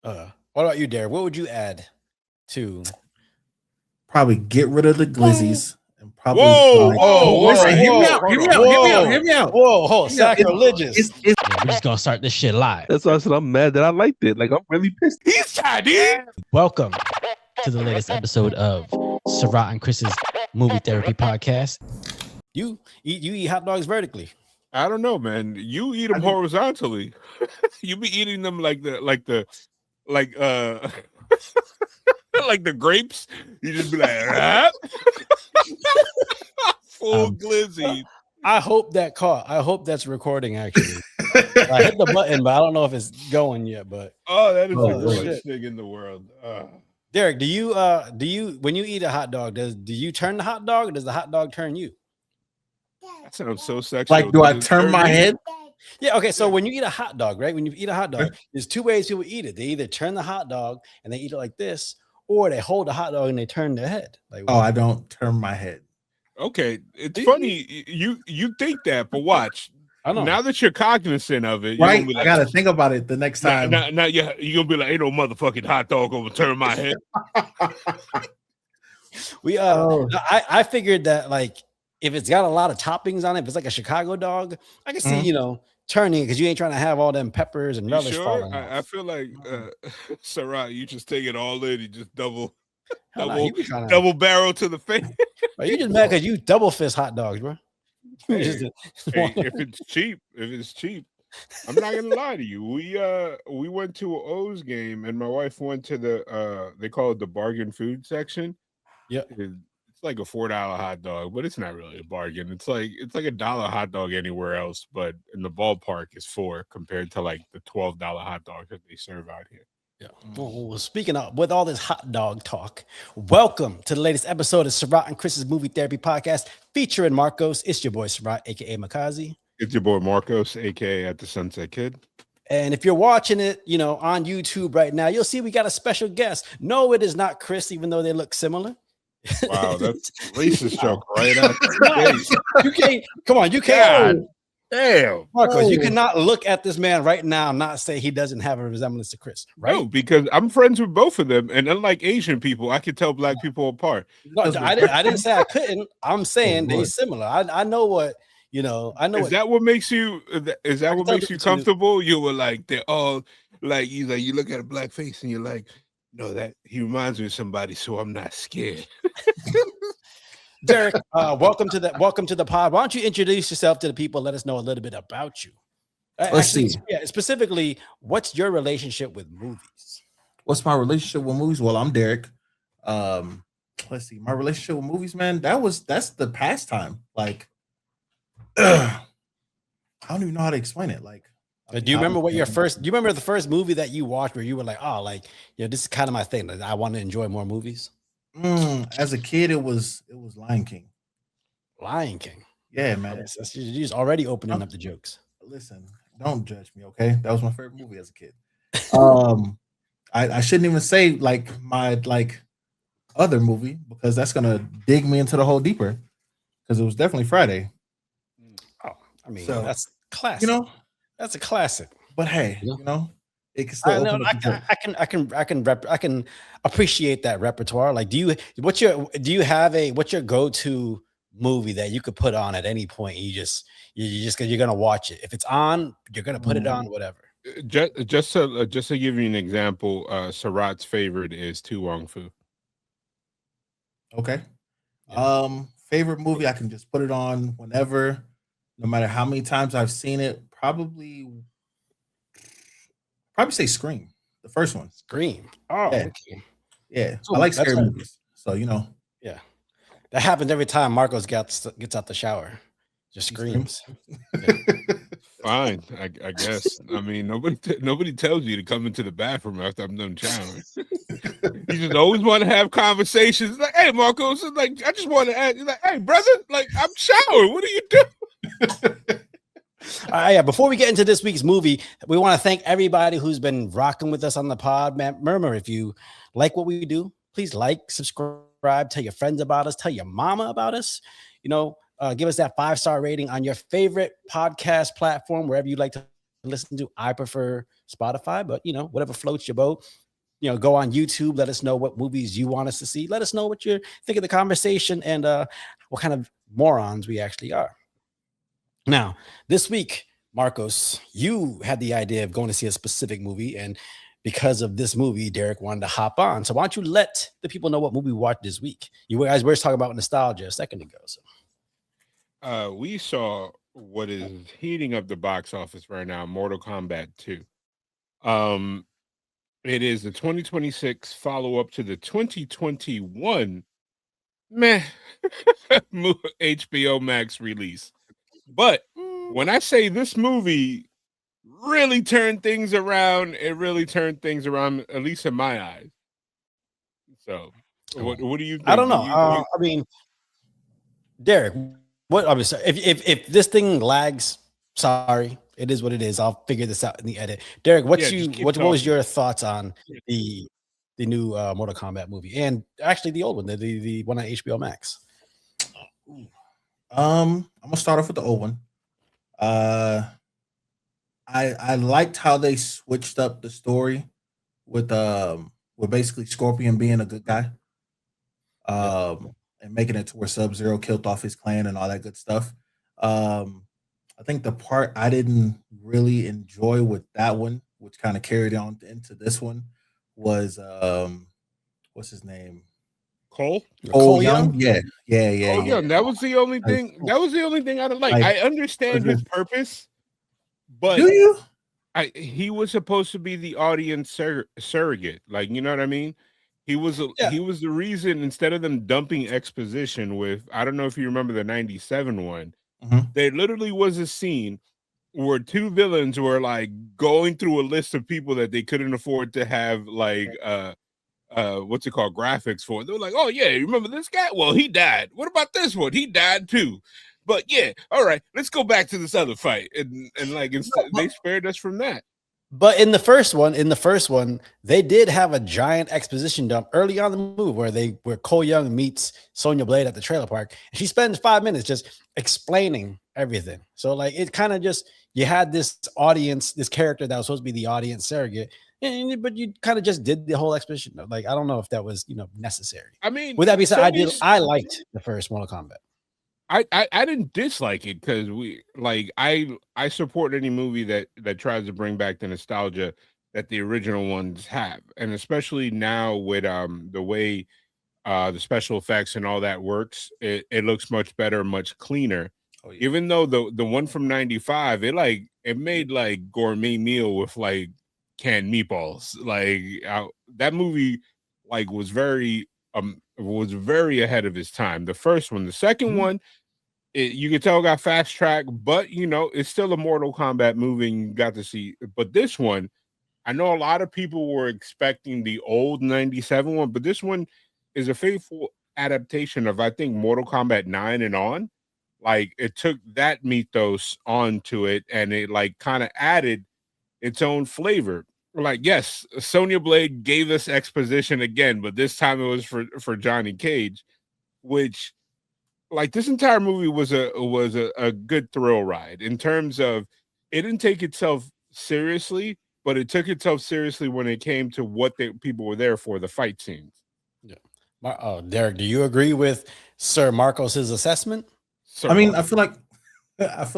What about you, Derek? What would you add to? Probably get rid of the glizzies and probably Whoa, like, whoa, oh, listen, whoa, hear me whoa, out, hear hold me on. out, hear me out, hear me out. Whoa, hold, Hear me out. sacrilegious. It's Yeah, we're just gonna start this shit live. That's why I said I'm mad that I liked it. Like I'm really pissed. He's Chinese. Welcome to the latest episode of Sarat and Chris's Movie Therapy Podcast. You eat hot dogs vertically. I don't know, man. You eat them horizontally. You be eating them like the grapes. You just be like, ah. Full glizzy. I hope that caught. I hope that's recording. Actually, I hit the button, but I don't know if it's going yet. But That is the Oh, greatest shit. thing in the world. Derek, do you when you eat a hot dog, do you turn the hot dog, or does the hot dog turn you? That sounds so sexual. like, do I Does it turn my you? head? Yeah. Okay. So when you eat a hot dog, right? When you eat a hot dog, there's two ways people eat it. They either turn the hot dog and they eat it like this, or they hold the hot dog and they turn their head. Like, Oh, I don't turn my head. Okay, it's funny you think that, but watch. I know. Now that you're cognizant of it, you're Right? gonna be like, I gotta think about it the next time. Now you're gonna be like, ain't no motherfucking hot dog gonna turn my head. I figured that, like, if it's got a lot of toppings on it, if it's like a Chicago dog, I can see turning it because you ain't trying to have all them peppers and You relish sure? falling I off. feel like Sarat, you just take it all in. You just double Hell nah, you be trying to- double barrel to the face. Bro, you just mad because you double fist hot dogs, bro. Hey, Just- hey, if it's cheap, I'm not gonna lie to you. We went to an O's game and my wife went to the they call it the bargain food section. Yeah. It's like a $4 hot dog, but it's not really a bargain. It's like $1 hot dog anywhere else, but in the ballpark is $4 compared to like the $12 hot dogs that they serve out here. Yeah. Well, speaking of, with all this hot dog talk, welcome to the latest episode of Sarat and Chris's Movie Therapy Podcast featuring Marcos. It's your boy Sarat, aka Makazi. It's your boy Marcos, aka at the Sunset Kid. And if you're watching it, on YouTube right now, you'll see we got a special guest. No, it is not Chris, even though they look similar. Wow, that's a racist joke right out the gate. You can't. Come on, you can't. Damn. Marcos, you cannot look at this man right now and not say he doesn't have a resemblance to Chris, right? No, because I'm friends with both of them, and unlike Asian people, I can tell black people apart. No, I didn't say I couldn't. I'm saying they similar. I know what I know. Is that what makes you? Is that what tell makes you the- comfortable? You were like, they're all like you look at a black face and you're like, no, that he reminds me of somebody, so I'm not scared. Derek, welcome to the pod. Why don't you introduce yourself to the people? Let us know a little bit about you. Let's see. Yeah, specifically, what's your relationship with movies? What's my relationship with movies? Well, I'm Derek. Let's see. My relationship with movies, man, that's the pastime. Like, I don't even know how to explain it. Like, Do you remember what your first? Do you remember the first movie that you watched where you were like, oh, like, this is kind of my thing. Like, I want to enjoy more movies. As a kid, it was Lion King. Lion King. Yeah, man. You're just already opening up the jokes. Listen, don't judge me, okay? That was my favorite movie as a kid. I shouldn't even say like my other movie because that's gonna dig me into the hole deeper. Because it was definitely Friday. Oh, I mean, So, that's classic. That's a classic. But hey, it can still open up the joke. I can appreciate that repertoire. Like, what's your go-to movie that you could put on at any point? You're gonna watch it. If it's on, you're gonna put it on, whatever. Just to give you an example, Sarat's favorite is Tu Wong Fu. Okay. Favorite movie, I can just put it on whenever, no matter how many times I've seen it. Probably say Scream, the first one. Scream. Oh, Yeah. okay. Yeah, So I like that's scary like- movies. So Yeah, that happens every time Marcos gets out the shower. Just screams. Fine, I guess. I mean, nobody tells you to come into the bathroom after I'm done showering. You just always want to have conversations. Like, hey, Marcos, like, I just want to ask. You're like, hey, brother, like, I'm showering. What are you doing? All right, yeah. Before we get into this week's movie, we want to thank everybody who's been rocking with us on the pod. Man, remember, if you like what we do, please like, subscribe, tell your friends about us, tell your mama about us. Give us that 5-star rating on your favorite podcast platform, wherever you like to listen to. I prefer Spotify, but whatever floats your boat. Go on YouTube. Let us know what movies you want us to see. Let us know what you think of the conversation and what kind of morons we actually are. Now, this week, Marcos, you had the idea of going to see a specific movie, and because of this movie, Derrick wanted to hop on. So why don't you let the people know what movie we watched this week? You guys were talking about nostalgia a second ago. So we saw what is heating up the box office right now, Mortal Kombat 2. It is the 2026 follow-up to the 2021 HBO Max release. But when I say this movie really turned things around, it really turned things around, at least in my eyes. So, what do you think? I don't know. I mean, Derrick, what? I mean, if this thing lags, sorry, it is what it is. I'll figure this out in the edit. Derrick, what was your thoughts on the new Mortal Kombat movie, and actually the old one, the one on HBO Max? I'm gonna start off with the old one. I liked how they switched up the story with basically Scorpion being a good guy, and making it to where Sub-Zero killed off his clan and all that good stuff. I think the part I didn't really enjoy with that one, which kind of carried on into this one, was what's his name? Cole Young? Yeah. Young. That was the only thing. That was the only thing I didn't like. I understand his purpose, but do you? He was supposed to be the audience surrogate. Like, you know what I mean? He was the reason, instead of them dumping exposition with, I don't know if you remember the 97 one, there literally was a scene where two villains were like going through a list of people that they couldn't afford to have like what's it called, graphics for. They were like, oh yeah, you remember this guy? Well, he died. What about this one? He died too. But yeah, all right, let's go back to this other fight. And like they spared us from that. But in the first one, they did have a giant exposition dump early on in the movie where Cole Young meets Sonya Blade at the trailer park, and she spends 5 minutes just explaining everything. So like it kind of just, you had this audience, this character that was supposed to be the audience surrogate, but you kind of just did the whole exposition. Like I don't know if that was necessary. I mean, with that being said, I liked the first Mortal Kombat. I didn't dislike it because I support any movie that tries to bring back the nostalgia that the original ones have, and especially now with the way the special effects and all that works, it looks much better, much cleaner. Oh, yeah. Even though the one from 95, it made like gourmet meal with like canned meatballs. Like that movie was very ahead of its time. The first one, the second one, you can tell got fast track, but it's still a Mortal Kombat movie. You got to see, but this one, I know a lot of people were expecting the old 97 one, but this one is a faithful adaptation of, I think, Mortal Kombat 9 and on. Like it took that mythos onto it, and it like kind of added its own flavor. Like, yes, Sonya Blade gave us exposition again, but this time it was for Johnny Cage, which, like, this entire movie was a good thrill ride in terms of it didn't take itself seriously, but it took itself seriously when it came to what people were there for, the fight scenes. Yeah. Derrick, do you agree with Sir Marcos's assessment? I mean, I feel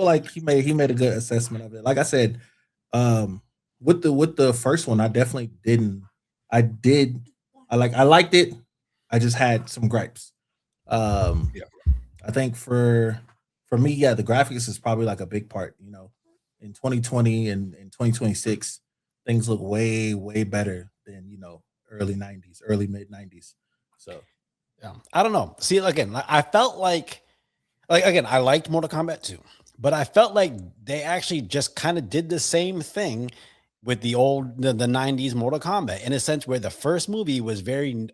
like he made a good assessment of it. Like I said, with the first one, I definitely didn't. I liked it. I just had some gripes. I think for me, yeah, the graphics is probably like a big part. In 2020 and in 2026, things look way, way better than early 90s, early mid 90s. So yeah, I don't know. See, again, I felt like again, I liked Mortal Kombat 2, but I felt like they actually just kind of did the same thing with the 90s Mortal Kombat, in a sense where the first movie was very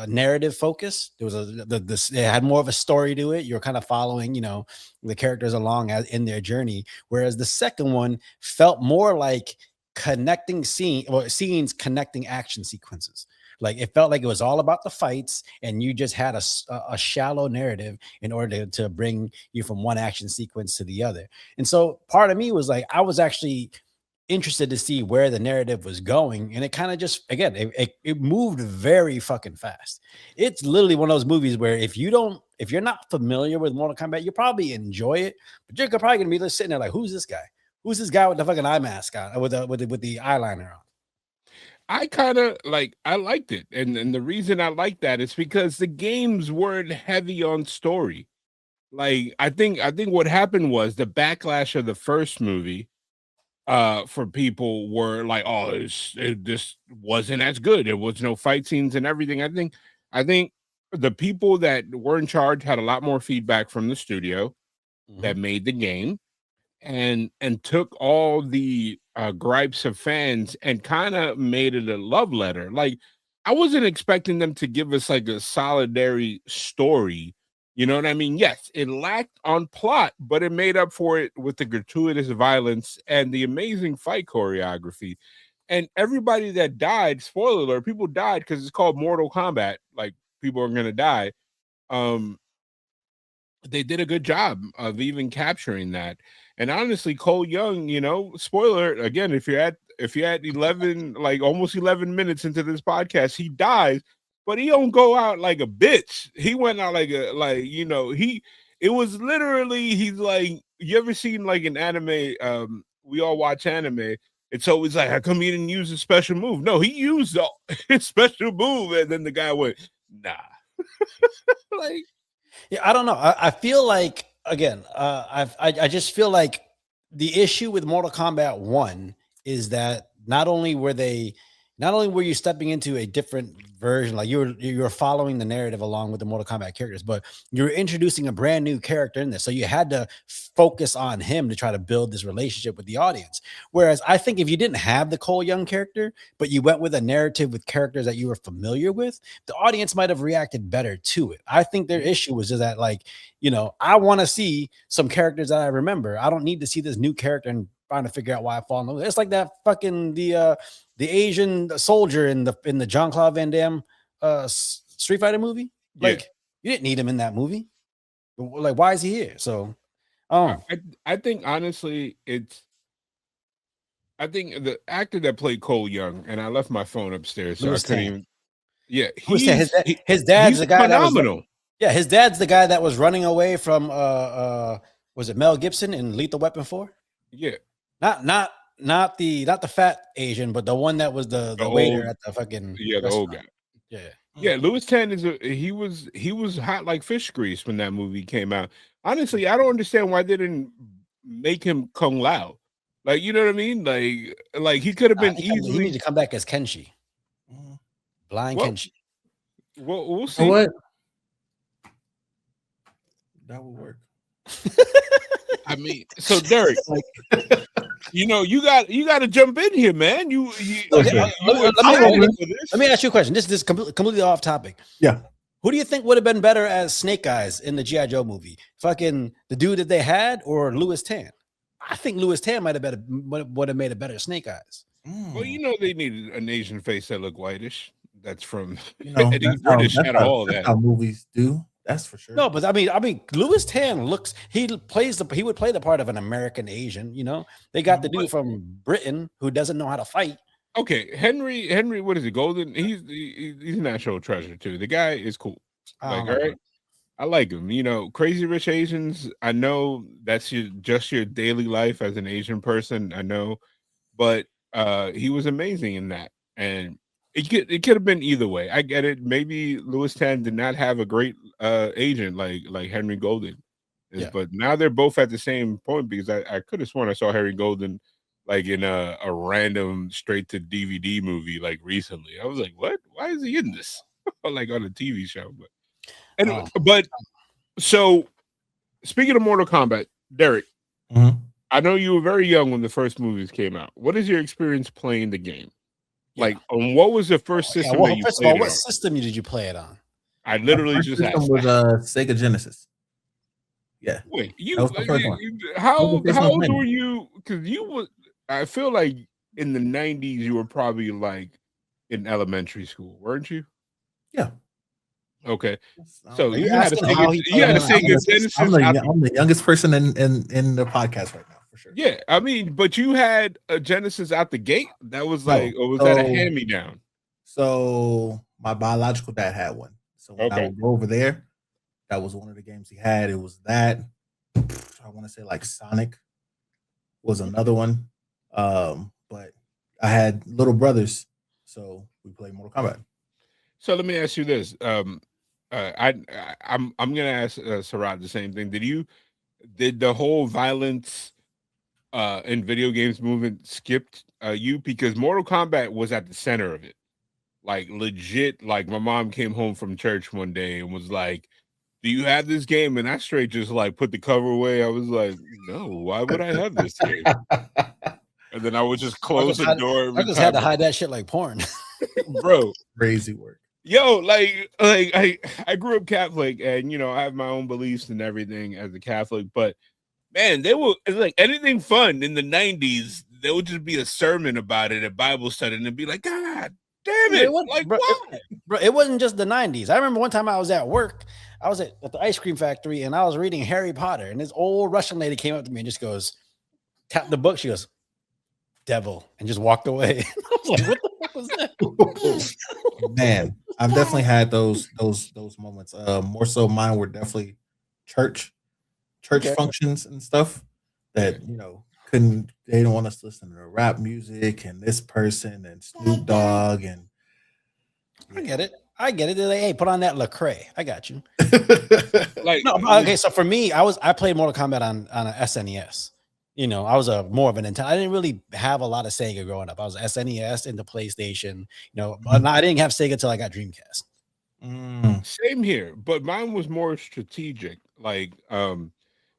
narrative focused. There was it had more of a story to it. You're kind of following, the characters along in their journey. Whereas the second one felt more like scenes connecting action sequences. Like it felt like it was all about the fights, and you just had a shallow narrative in order to bring you from one action sequence to the other. And so part of me was like, I was actually interested to see where the narrative was going, and it kind of just, again, it moved very fucking fast. It's literally one of those movies where if you're not familiar with Mortal Kombat, you probably enjoy it, but you're probably gonna be just sitting there like, who's this guy? Who's this guy with the fucking eye mask on, with the eyeliner on? I kind of I liked it, and the reason I like that is because the games weren't heavy on story. Like I think what happened was the backlash of the first movie for people were like, oh, this wasn't as good. There was no fight scenes and everything. I think the people that were in charge had a lot more feedback from the studio that made the game, and took all the gripes of fans and kind of made it a love letter. Like I wasn't expecting them to give us like a solidary story. You know what I mean? Yes, it lacked on plot, but it made up for it with the gratuitous violence and the amazing fight choreography. And everybody that died, spoiler alert, people died because it's called Mortal Kombat. Like people are gonna die. They did a good job of even capturing that. And honestly, Cole Young, spoiler again, if you're at 11, like almost 11 minutes into this podcast, he dies. But he don't go out like a bitch. He went out it was literally, he's like, you ever seen like an anime? We all watch anime. And so it's like, how come he didn't use a special move? No, he used his special move. And then the guy went, nah. Like, yeah, I don't know. I feel like, again, I just feel like the issue with Mortal Kombat 1 is that not only were you stepping into a different version, like you're following the narrative along with the Mortal Kombat characters, but you're introducing a brand new character in this. So you had to focus on him to try to build this relationship with the audience. Whereas I think if you didn't have the Cole Young character, but you went with a narrative with characters that you were familiar with, the audience might have reacted better to it. I think their issue was just that, like, I want to see some characters that I remember. I don't need to see this new character and trying to figure out why I fall in love. It's like that fucking the Asian soldier in the Jean-Claude Van Damme Street Fighter movie. Like, you didn't need him in that movie. Like, why is he here? So I think honestly, I think the actor that played Cole Young, and I left my phone upstairs, so Louis I couldn't Tan. even. Yeah, his dad's the guy phenomenal. His dad's the guy that was running away from was it Mel Gibson in Lethal Weapon 4? Yeah. Not the fat Asian, but the one that was the waiter at the fucking the old guy. Yeah. Louis Tan he was hot like fish grease when that movie came out. Honestly, I don't understand why they didn't make him Kung Lao. Like, you know what I mean? Like he could have been easily. He needs to come back as Kenshi, blind Kenshi. Well, we'll see. What? That would work. I mean, so Derrick, you got to jump in here, man. Let me ask you a question. This is completely off topic. Yeah. Who do you think would have been better as Snake Eyes in the G.I. Joe movie? Fucking the dude that they had, or Louis Tan? I think Louis Tan would have made a better Snake Eyes. Well, they needed an Asian face that looked whitish. That's from British out of all that. How movies do. That's for sure. No, but I mean, Louis Tan he would play the part of an American Asian. They got the dude from Britain who doesn't know how to fight. Okay, Henry, what is it? Golden? He's a national treasure too. The guy is cool. Like, all right, I like him. Crazy Rich Asians. I know that's just your daily life as an Asian person. I know, but he was amazing in that, and it could have been either way. I get it. Maybe Louis Tan did not have a great agent like Henry Golden, but now they're both at the same point, because I could have sworn I saw Henry Golden like in a random straight to DVD movie like recently. I was like, what? Why is he in this? Like on a TV show. But anyway, so speaking of Mortal Kombat, Derrick, I know you were very young when the first movies came out. What is your experience playing the game? Like, on what was the first system that you first played of all, it what on? system did you play it on? I literally just asked. Was Sega Genesis. Yeah. Wait, That was the first one. how old were you? Because I feel like in the 90s, you were probably like in elementary school, weren't you? Yeah. Okay. So Are you you had a asking how Sega, he you had a played Sega Genesis. I'm the youngest person in the podcast right now, for sure. Yeah, I mean, but you had a Genesis out the gate. That was No, like, or was that a hand-me-down? So my biological dad had one. So when I Okay. would go over there, that was one of the games he had. It was that. I want to say like Sonic was another one. But I had little brothers, so we played Mortal Kombat. So let me ask you this. I'm gonna ask Sarat the same thing. Did the whole violence in video games movement skipped you? Because Mortal Kombat was at the center of it. Like legit, like my mom came home from church one day and was like, "Do you have this game?" And I straight just like put the cover away. I was like, "No, why would I have this game?" And then I would just close the door. I just had to hide that shit like porn. Bro. Crazy work. Yo, like I grew up Catholic, and I have my own beliefs and everything as a Catholic, but man, they were like anything fun in the 90s, there would just be a sermon about it at Bible study, and it'd be like, God damn it. Like, bro, it wasn't just the 90s. I remember one time I was at work, I was at the ice cream factory, and I was reading Harry Potter, and this old Russian lady came up to me and just goes, tapped the book, she goes, devil, and just walked away. I was like, what the fuck was that? Man, I've definitely had those moments. More so mine were definitely church functions and stuff that they didn't want us to listen to rap music and this person and Snoop Dogg and I get it. They're like, hey, put on that Lecrae. I got you. like No, okay. So for me, I played Mortal Kombat on a SNES. I was more of a Nintendo. I didn't really have a lot of Sega growing up. I was SNES into PlayStation. But I didn't have Sega till I got Dreamcast. Same here, but mine was more strategic. Like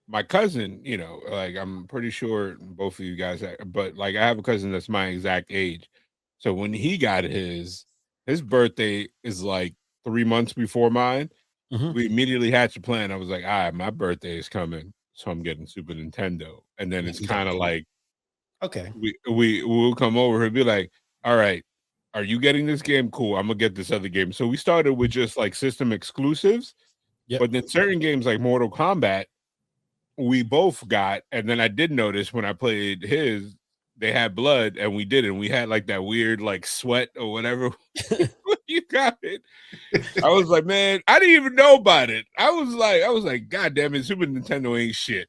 my cousin, like I'm pretty sure both of you guys, but like I have a cousin that's my exact age. So when he got his birthday is like 3 months before mine. Mm-hmm. We immediately hatched a plan. I was like, all right, my birthday is coming, so I'm getting Super Nintendo. And then it's kind of like, okay, we'll come over and be like, all right, are you getting this game? Cool, I'm gonna get this other game. So we started with just like system exclusives. Yep. But then certain games like Mortal Kombat, we both got, and then I did notice when I played his, they had blood, and we didn't. We had like that weird like sweat or whatever. You got it. I was like, man, I didn't even know about it. I was like, God damn it, Super Nintendo ain't shit.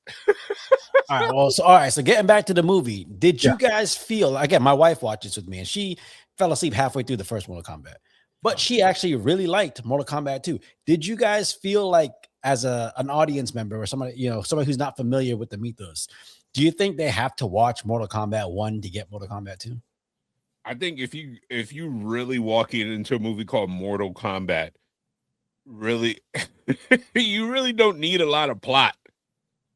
all right. So getting back to the movie, did you guys feel, again, my wife watched this with me and she fell asleep halfway through the first Mortal Kombat, but she actually really liked Mortal Kombat 2. Did you guys feel like as an audience member or somebody who's not familiar with the mythos, do you think they have to watch Mortal Kombat 1 to get Mortal Kombat 2? I think if you really walk into a movie called Mortal Kombat, really, you really don't need a lot of plot.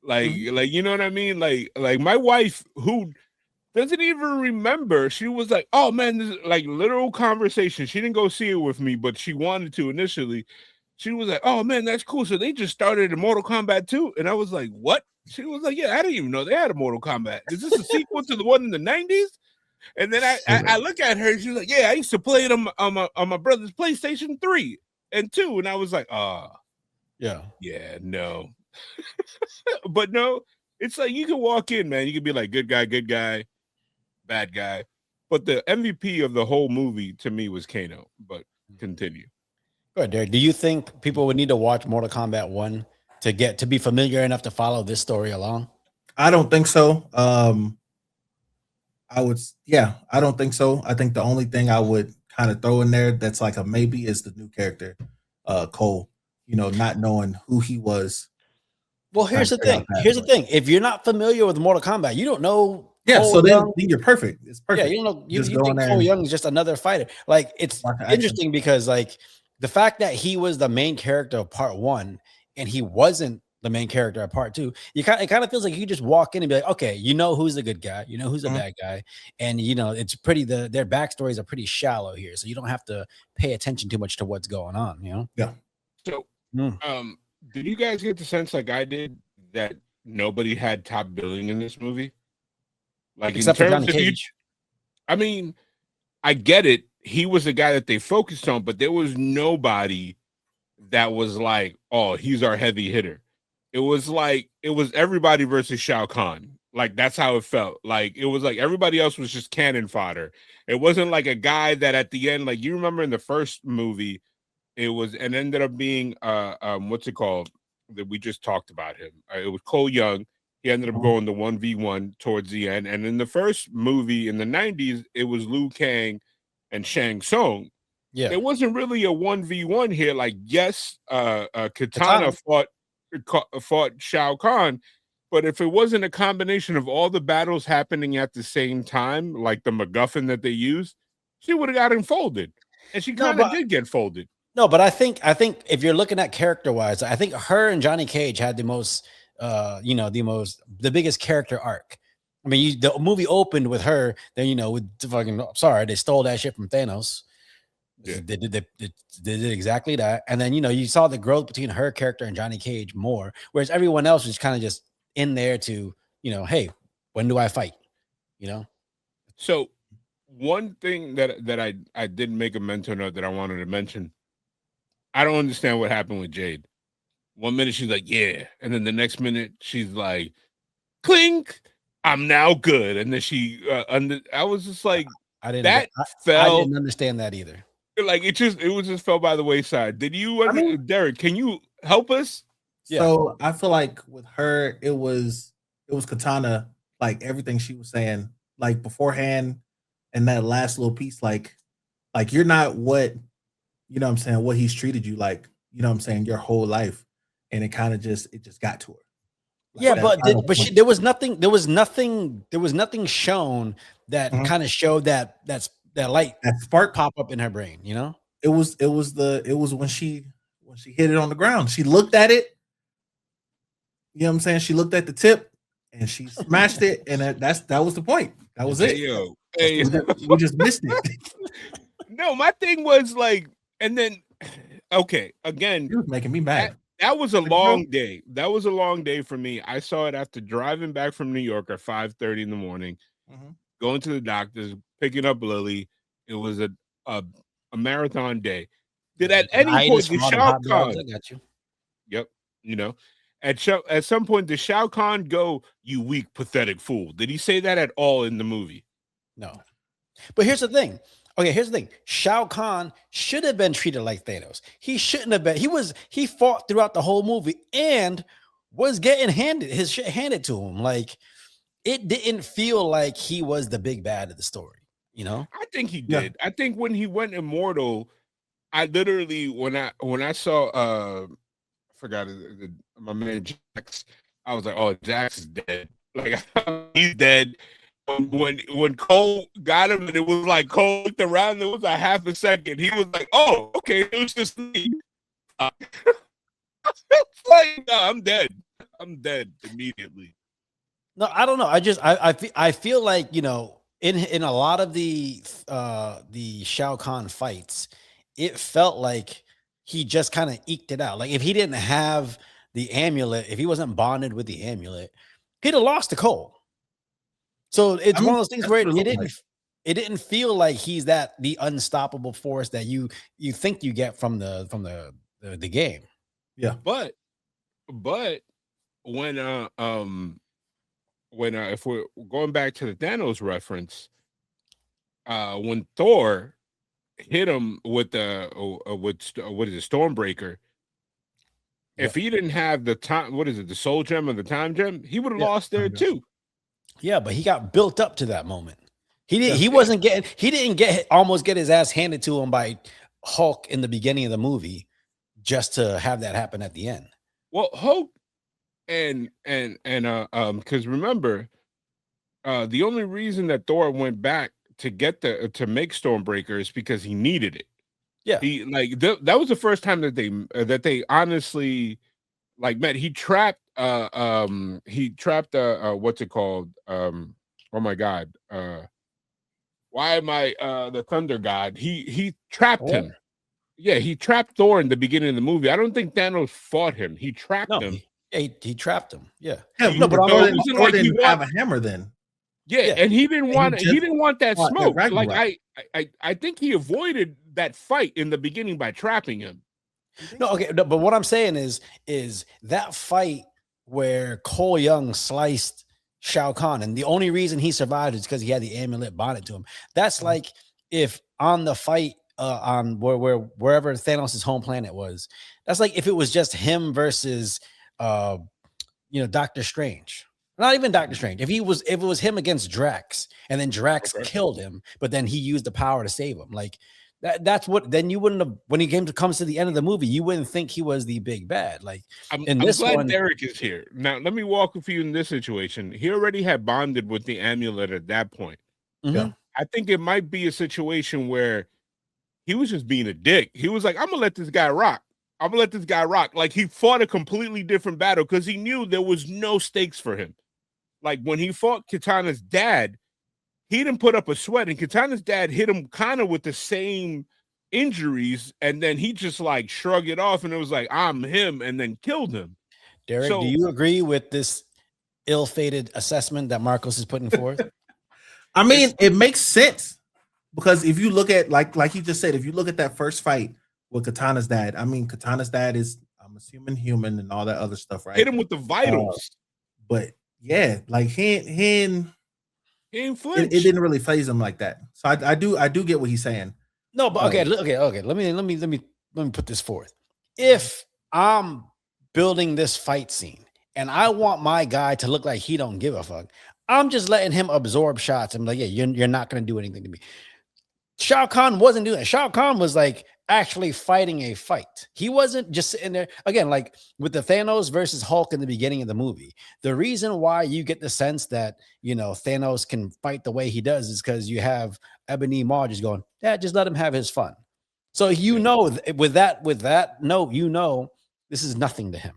Like, like you know what I mean? Like my wife, who doesn't even remember, she was like, "Oh man, this is like literal conversation." She didn't go see it with me, but she wanted to initially. She was like, "Oh man, that's cool." So they just started a Mortal Kombat 2, and I was like, "What?" She was like, "Yeah, I didn't even know they had a Mortal Kombat. Is this a sequel to the one in the 90s?" And then I look at her, and she was like, "Yeah, I used to play it on my brother's PlayStation 3 and 2," and I was like, yeah, no." But no, it's like you can walk in, man. You can be like good guy, bad guy. But the MVP of the whole movie to me was Kano. But continue. Go ahead, Derrick. Do you think people would need to watch Mortal Kombat 1 to be familiar enough to follow this story along? I don't think so. I don't think so. I think the only thing I would kind of throw in there that's like a maybe is the new character, Cole. Not knowing who he was. Well, here's the thing. If you're not familiar with Mortal Kombat, you don't know. Yeah, Cole so then Young. you're perfect. It's perfect. Yeah, you don't know. You Just go think in there Cole and- Young is just another fighter. Like, it's interesting because like the fact that he was the main character of part 1 and he wasn't the main character of part 2, it kind of feels like you just walk in and be like, okay, who's the good guy, who's the bad guy, and it's pretty. Their backstories are pretty shallow here, so you don't have to pay attention too much to what's going on. Yeah. So, did you guys get the sense, like I did, that nobody had top billing in this movie? Like Except for Johnny Cage. I mean, I get it. He was the guy that they focused on, but there was nobody that was like, oh, he's our heavy hitter. It was everybody versus Shao Kahn. Like, that's how it felt. Like, it was like everybody else was just cannon fodder. It wasn't like a guy that at the end, like you remember in the first movie, it ended up being what's it called? That we just talked about him. It was Cole Young. He ended up going to 1v1 towards the end. And in the first movie in the 90s, it was Liu Kang and Shang Tsung. Yeah. It wasn't really a 1v1 here. Like, yes, Katana fought Shao Kahn, but if it wasn't a combination of all the battles happening at the same time, like the MacGuffin that they used, she would have gotten folded. And she kind of did get folded. No, but I think if you're looking at character wise, I think her and Johnny Cage had the most, the biggest character arc. I mean, the movie opened with her, then with they stole that shit from Thanos. Yeah. They did exactly that, and then you saw the growth between her character and Johnny Cage more, whereas everyone else was kind of just in there to hey, when do I fight? So one thing that I did make a mental note that I wanted to mention. I don't understand what happened with Jade. 1 minute she's like, yeah. And then the next minute she's like, clink, I'm now good. And then I was just like, I didn't understand that either. Like it was just fell by the wayside. Did you, Derrick, can you help us? Yeah. So I feel like with her, it was Katana, like everything she was saying, like beforehand, and that last little piece, like you're not what, what he's treated you like, your whole life. And it kind of just got to her. Like there was nothing shown that kind of showed that light, that spark pop up in her brain, It was when she hit it on the ground. She looked at it. You know what I'm saying? She looked at the tip and she smashed it, and that was the point. That was it. Hey, we just missed it. No, my thing was like, and then okay, again, it was making me mad. That was a long day. That was a long day for me. I saw it after driving back from New York at 5:30 in the morning, going to the doctor's, picking up Lily. It was a marathon day. Did at any point did Shao Kahn? I got you. Yep, at some point did Shao Kahn go, "You weak, pathetic fool"? Did he say that at all in the movie? No. But here's the thing. Okay, here's the thing. Shao Kahn should have been treated like Thanos. He shouldn't have been. He fought throughout the whole movie and was getting his shit handed to him. Like, it didn't feel like he was the big bad of the story, I think he did. Yeah. I think when he went immortal, I literally when I saw I forgot my man Jax, I was like, oh, Jax is dead. Like, he's dead. When Cole got him and it was like Cole looked around, there was a half a second. He was like, "Oh, okay, it was just me." Like, no, I'm dead. I'm dead immediately. No, I don't know. I feel like in a lot of the Shao Kahn fights, it felt like he just kind of eked it out. Like if he didn't have the amulet, if he wasn't bonded with the amulet, he'd have lost to Cole. So it's one of those things where it didn't feel like he's the unstoppable force that you think you get from the game. Yeah, but when if we're going back to the Thanos reference, when Thor hit him with what is it, Stormbreaker? If he didn't have the time, what is it, the Soul Gem or the Time Gem, he would have lost there too. Yeah, but he got built up to that moment. He didn't almost get his ass handed to him by Hulk in the beginning of the movie just to have that happen at the end. Well, Hulk and because remember, the only reason that Thor went back to make Stormbreaker is because he needed it. Yeah, that was the first time that they honestly met. He trapped what's it called? Oh my God. Why am I the Thunder God? He trapped him. Yeah, he trapped Thor in the beginning of the movie. I don't think Thanos fought him. He trapped him. He trapped him. Yeah. But Thor didn't have a hammer then. Yeah, and he didn't want that fought at smoke. Like Ragnarok. I think he avoided that fight in the beginning by trapping him. No, okay, no, but what I'm saying is that fight where Cole Young sliced Shao Kahn, and the only reason he survived is because he had the amulet bonded to him. That's like if on the fight on wherever Thanos' home planet was, that's like if it was just him versus Doctor Strange. Not even Doctor Strange. If it was him against Drax, and then Drax killed him, but then he used the power to save him. Like that's what. Then you wouldn't have. When he comes to the end of the movie, you wouldn't think he was the big bad. Like I'm glad Derrick is here. Now let me walk with you in this situation. He already had bonded with the amulet at that point. Mhm. I think it might be a situation where he was just being a dick. He was like, "I'm gonna let this guy rock. I'm gonna let this guy rock." Like he fought a completely different battle because he knew there was no stakes for him. Like when he fought Katana's dad, he didn't put up a sweat, and Katana's dad hit him kind of with the same injuries, and then he just like shrugged it off, and it was like, "I'm him," and then killed him. Derrick, do you agree with this ill-fated assessment that Marcos is putting forth? I mean, it makes sense because if you look at like you just said, if you look at that first fight with Katana's dad, I mean, Katana's dad is, I'm assuming, human and all that other stuff, right? Hit him with the vitals, but yeah, like he didn't flinch. It didn't really phase him like that. So I do get what he's saying. No, but okay. Let me put this forth. If I'm building this fight scene and I want my guy to look like he don't give a fuck, I'm just letting him absorb shots. I'm like, yeah, you're not going to do anything to me. Shao Kahn wasn't doing that. Shao Kahn was like actually fighting a fight. He wasn't just sitting there. Again, like with the Thanos versus Hulk in the beginning of the movie, the reason why you get the sense that, Thanos can fight the way he does is because you have Ebony Maw just going, yeah, just let him have his fun. So with that note, this is nothing to him.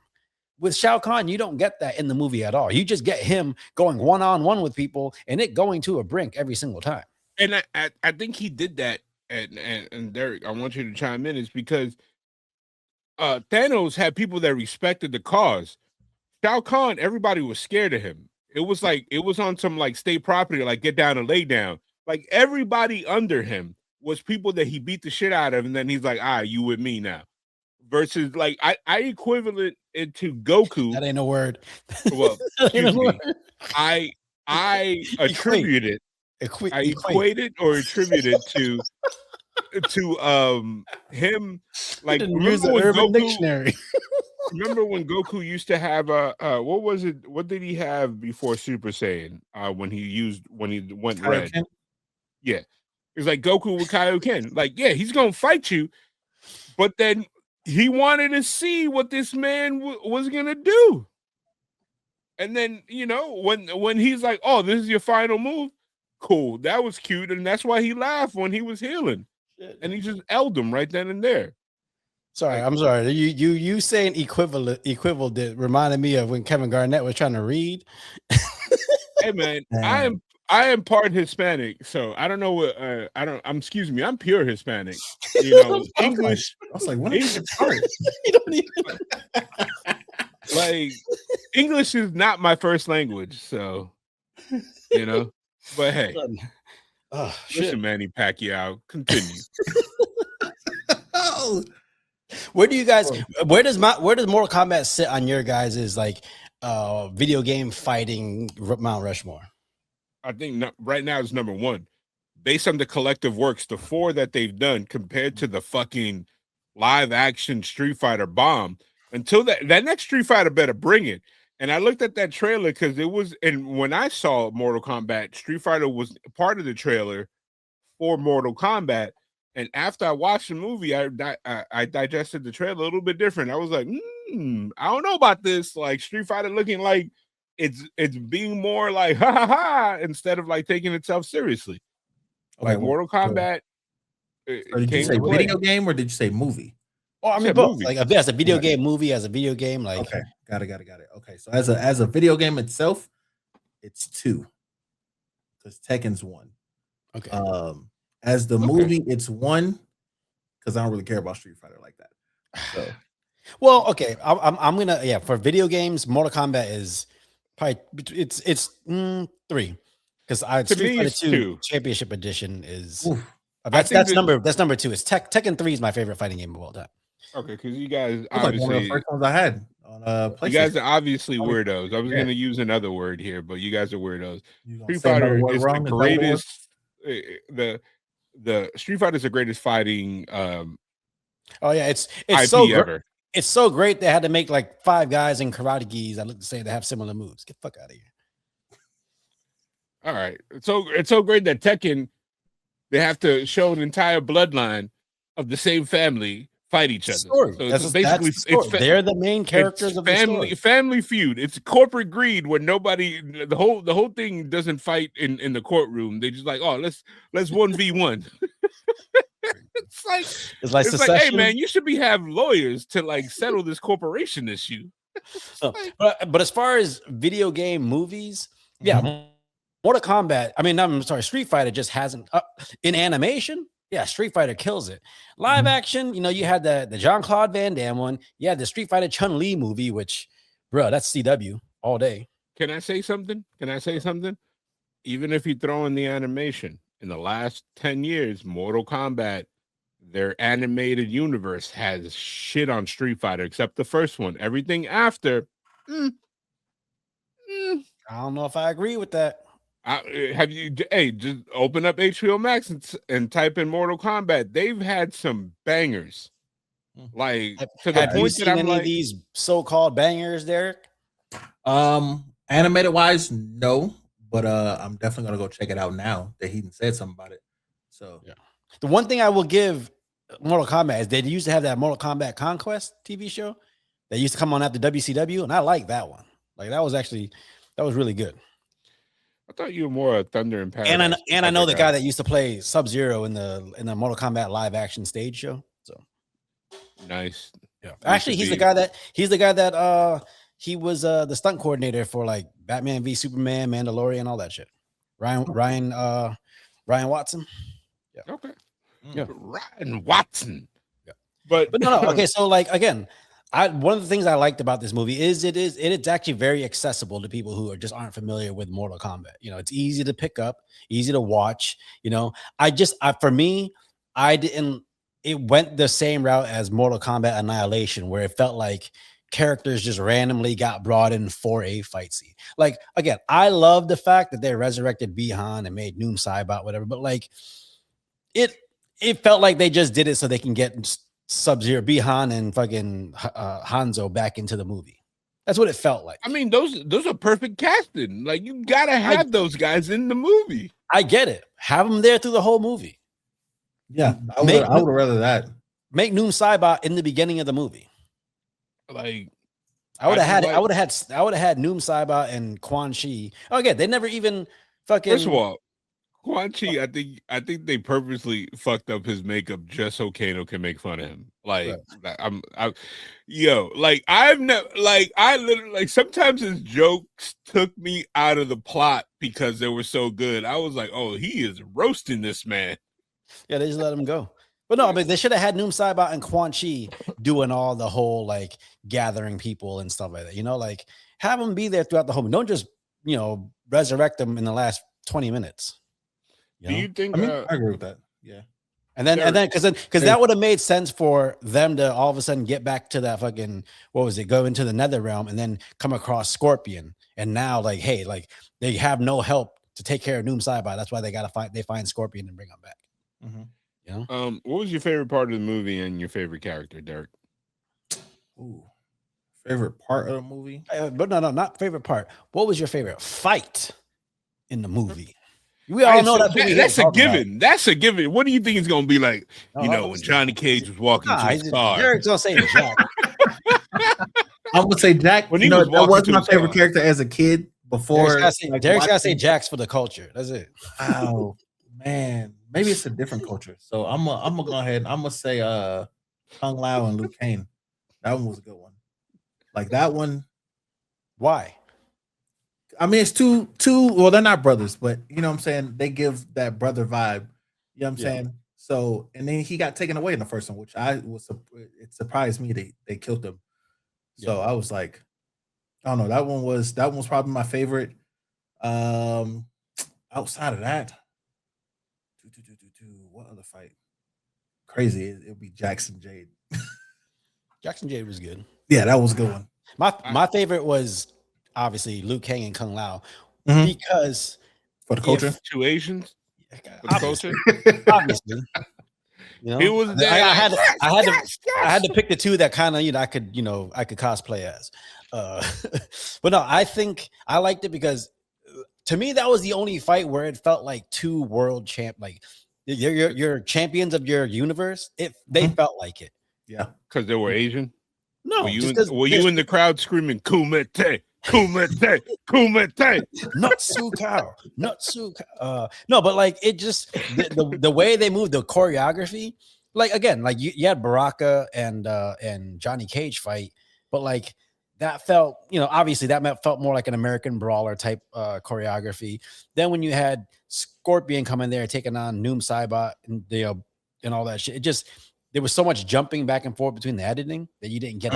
With Shao Kahn, you don't get that in the movie at all. You just get him going one-on-one with people and it going to a brink every single time. And I think he did that. And Derrick, I want you to chime in, is because Thanos had people that respected the cause. Shao Kahn, everybody was scared of him. It was on some like state property, like get down and lay down. Like everybody under him was people that he beat the shit out of, and then he's like, you with me now. Versus like I equivalent it to Goku. That ain't a word. Well, excuse me. I attribute it. I equated or attributed to him, like remember when Urban Dictionary. Remember when Goku used to have what was it? What did he have before Super Saiyan? When he went red? Kaioken? Yeah, it's like Goku with Kaioken. Like, yeah, he's gonna fight you, but then he wanted to see what this man was gonna do, and then when he's like, "Oh, this is your final move." Cool, that was cute, and that's why he laughed when he was healing, and he just L'd him right then and there. Sorry, I'm sorry. You saying equivalent reminded me of when Kevin Garnett was trying to read. Hey man, I am part Hispanic, so I don't know what excuse me, I'm pure Hispanic. English. I was like, what is it part? You don't even like English is not my first language, so But hey, listen, Manny Pacquiao, continue. Where does Mortal Kombat sit on your guys' like video game fighting Mount Rushmore? I think right now it's number one. Based on the collective works, the 4 that they've done compared to the fucking live action Street Fighter bomb, until that next Street Fighter better bring it. And I looked at that trailer because when I saw Mortal Kombat, Street Fighter was part of the trailer for Mortal Kombat. And after I watched the movie, I digested the trailer a little bit different. I was like, I don't know about this. Like Street Fighter looking like it's being more like ha ha ha instead of like taking itself seriously. Okay, like Mortal Kombat. Or did you say video game or did you say movie? Oh, I mean both. Movie. Like as a video game movie, as a video game, like okay, got it. Okay, so as a video game itself, it's 2 because Tekken's 1. Okay. As the movie, it's 1 because I don't really care about Street Fighter like that. So, well, okay, I'm gonna for video games, Mortal Kombat is probably it's 3 Because To Street me, Fighter it's 2 2. Championship Edition is Oof. that's think that- number 2. It's Tekken 3 is my favorite fighting game of all time. Okay, because you guys It was like one of the obviously first ones I had on PlayStation. you guys are obviously Funny. weirdos. I was Yeah. gonna use another word here, but you guys are weirdos. You gonna Street say another Fighter word is wrong? the Is that what it greatest. The Street Fighter is the greatest fighting Oh yeah, it's IP so ever. it's so great they had to make like 5 guys in karate gis that look the same. They have similar moves. Get the fuck out of here. All right, it's so great that Tekken they have to show an entire bloodline of the same family fight each other. Story. So That's it's the basically story. They're the main characters it's of the story. family feud. It's corporate greed where nobody the whole thing doesn't fight in the courtroom. They just like, oh, let's 1v1. It's like, hey man, you should have lawyers to like settle this corporation issue. But as far as video game movies, yeah, Mortal Kombat. I mean, I'm sorry, Street Fighter just hasn't in animation. Yeah, Street Fighter kills it. Live action, you had the Jean-Claude Van Damme one. You had the Street Fighter Chun-Li movie, which, bro, that's CW all day. Can I say something? Even if you throw in the animation, in the last 10 years, Mortal Kombat, their animated universe has shit on Street Fighter, except the first one. Everything after, I don't know if I agree with that. Just open up HBO Max and type in Mortal Kombat. They've had some bangers. Like to the Have you point seen that I'm any like, of these so-called bangers, Derrick? Animated wise, no, but I'm definitely gonna go check it out now that he said something about it. So yeah, the one thing I will give Mortal Kombat is they used to have that Mortal Kombat Conquest TV show that used to come on after WCW, and I like that one. Like that was really good. I thought you were more a Thunder and Paradise. And I know the guy that used to play Sub-Zero in the Mortal Kombat live action stage show. So nice. Yeah. Actually, he's the guy that he was the stunt coordinator for like Batman v Superman, Mandalorian, all that shit. Ryan Watson. Yeah. Okay. Yeah. Ryan Watson. Yeah. But no. Okay, so like again, one of the things I liked about this movie is it's actually very accessible to people who aren't familiar with Mortal Kombat. It's easy to pick up, easy to watch. For me, it went the same route as Mortal Kombat Annihilation, where it felt like characters just randomly got brought in for a fight scene. Like, again, I love the fact that they resurrected Bihan and made Noom Saibot, whatever, but like it felt like they just did it so they can get Sub-Zero, Bihan, and fucking Hanzo back into the movie. That's what it felt like. I mean, those are perfect casting. Like, you gotta have those guys in the movie. I get it. Have them there through the whole movie. Yeah, I would rather that. Make Noom Saibot in the beginning of the movie. Like, I would have had Noom Saibot and Quan Chi. Oh, again, they never even fucking. First of all, Quan Chi, I think they purposely fucked up his makeup just so Kano can make fun of him. Like, right. I literally sometimes his jokes took me out of the plot because they were so good. I was like, oh, he is roasting this man. Yeah, they just let him go. But no, they should have had Noom Saibot and Quan Chi doing all the whole like gathering people and stuff like that. Like have them be there throughout the whole. Don't just resurrect them in the last 20 minutes. Do you think? I agree with that. Yeah. And then because that would have made sense for them to all of a sudden get back to that fucking go into the Nether Realm and then come across Scorpion. And now like, hey, like they have no help to take care of Noom Saibot. That's why they find Scorpion and bring him back. Mm-hmm. What was your favorite part of the movie and your favorite character, Derrick? Ooh, favorite part of the movie? But no, not favorite part. What was your favorite fight in the movie? We all know that's a given. About. That's a given. What do you think it's gonna be like? When Johnny Cage was walking to his car. Derrick's gonna say Jack. I'm gonna say Jack. When that was my favorite character as a kid. Before Derrick's gotta say Jax for the culture. That's it. Oh man, maybe it's a different culture. So I'm gonna go ahead. I'm gonna say Kung Lao and Liu Kang. That one was a good one. Like that one. Why? I mean, it's two. Well, they're not brothers, but you know what I'm saying. They give that brother vibe. You know what I'm saying. So, and then he got taken away in the first one, which it surprised me they killed him. So I was like, I don't know. That one was probably my favorite. outside of that, what other fight? Crazy. It'll be Jackson Jade. Jackson Jade was good. Yeah, that was a good one. My favorite was obviously Liu Kang and Kung Lao Mhm. because For the culture. Two Asians. For the obviously, culture. obviously, you know, He was there. I had like, I had to pick the two that kind of I could cosplay as. But no, I think I liked it because to me that was the only fight where it felt like two world champ, like you're champions of your universe. They felt like it. Yeah. because they were Asian. No, Were you in the crowd screaming "Kumite, Kumite, Kumite"? Nutsu. No, but like it just the way they moved, the choreography, like again, like you had Baraka and Johnny Cage fight, but like that felt, obviously that felt more like an American brawler type choreography. Then when you had Scorpion coming there taking on Noom Saibot and all that shit, it just there was so much jumping back and forth between the editing that you didn't get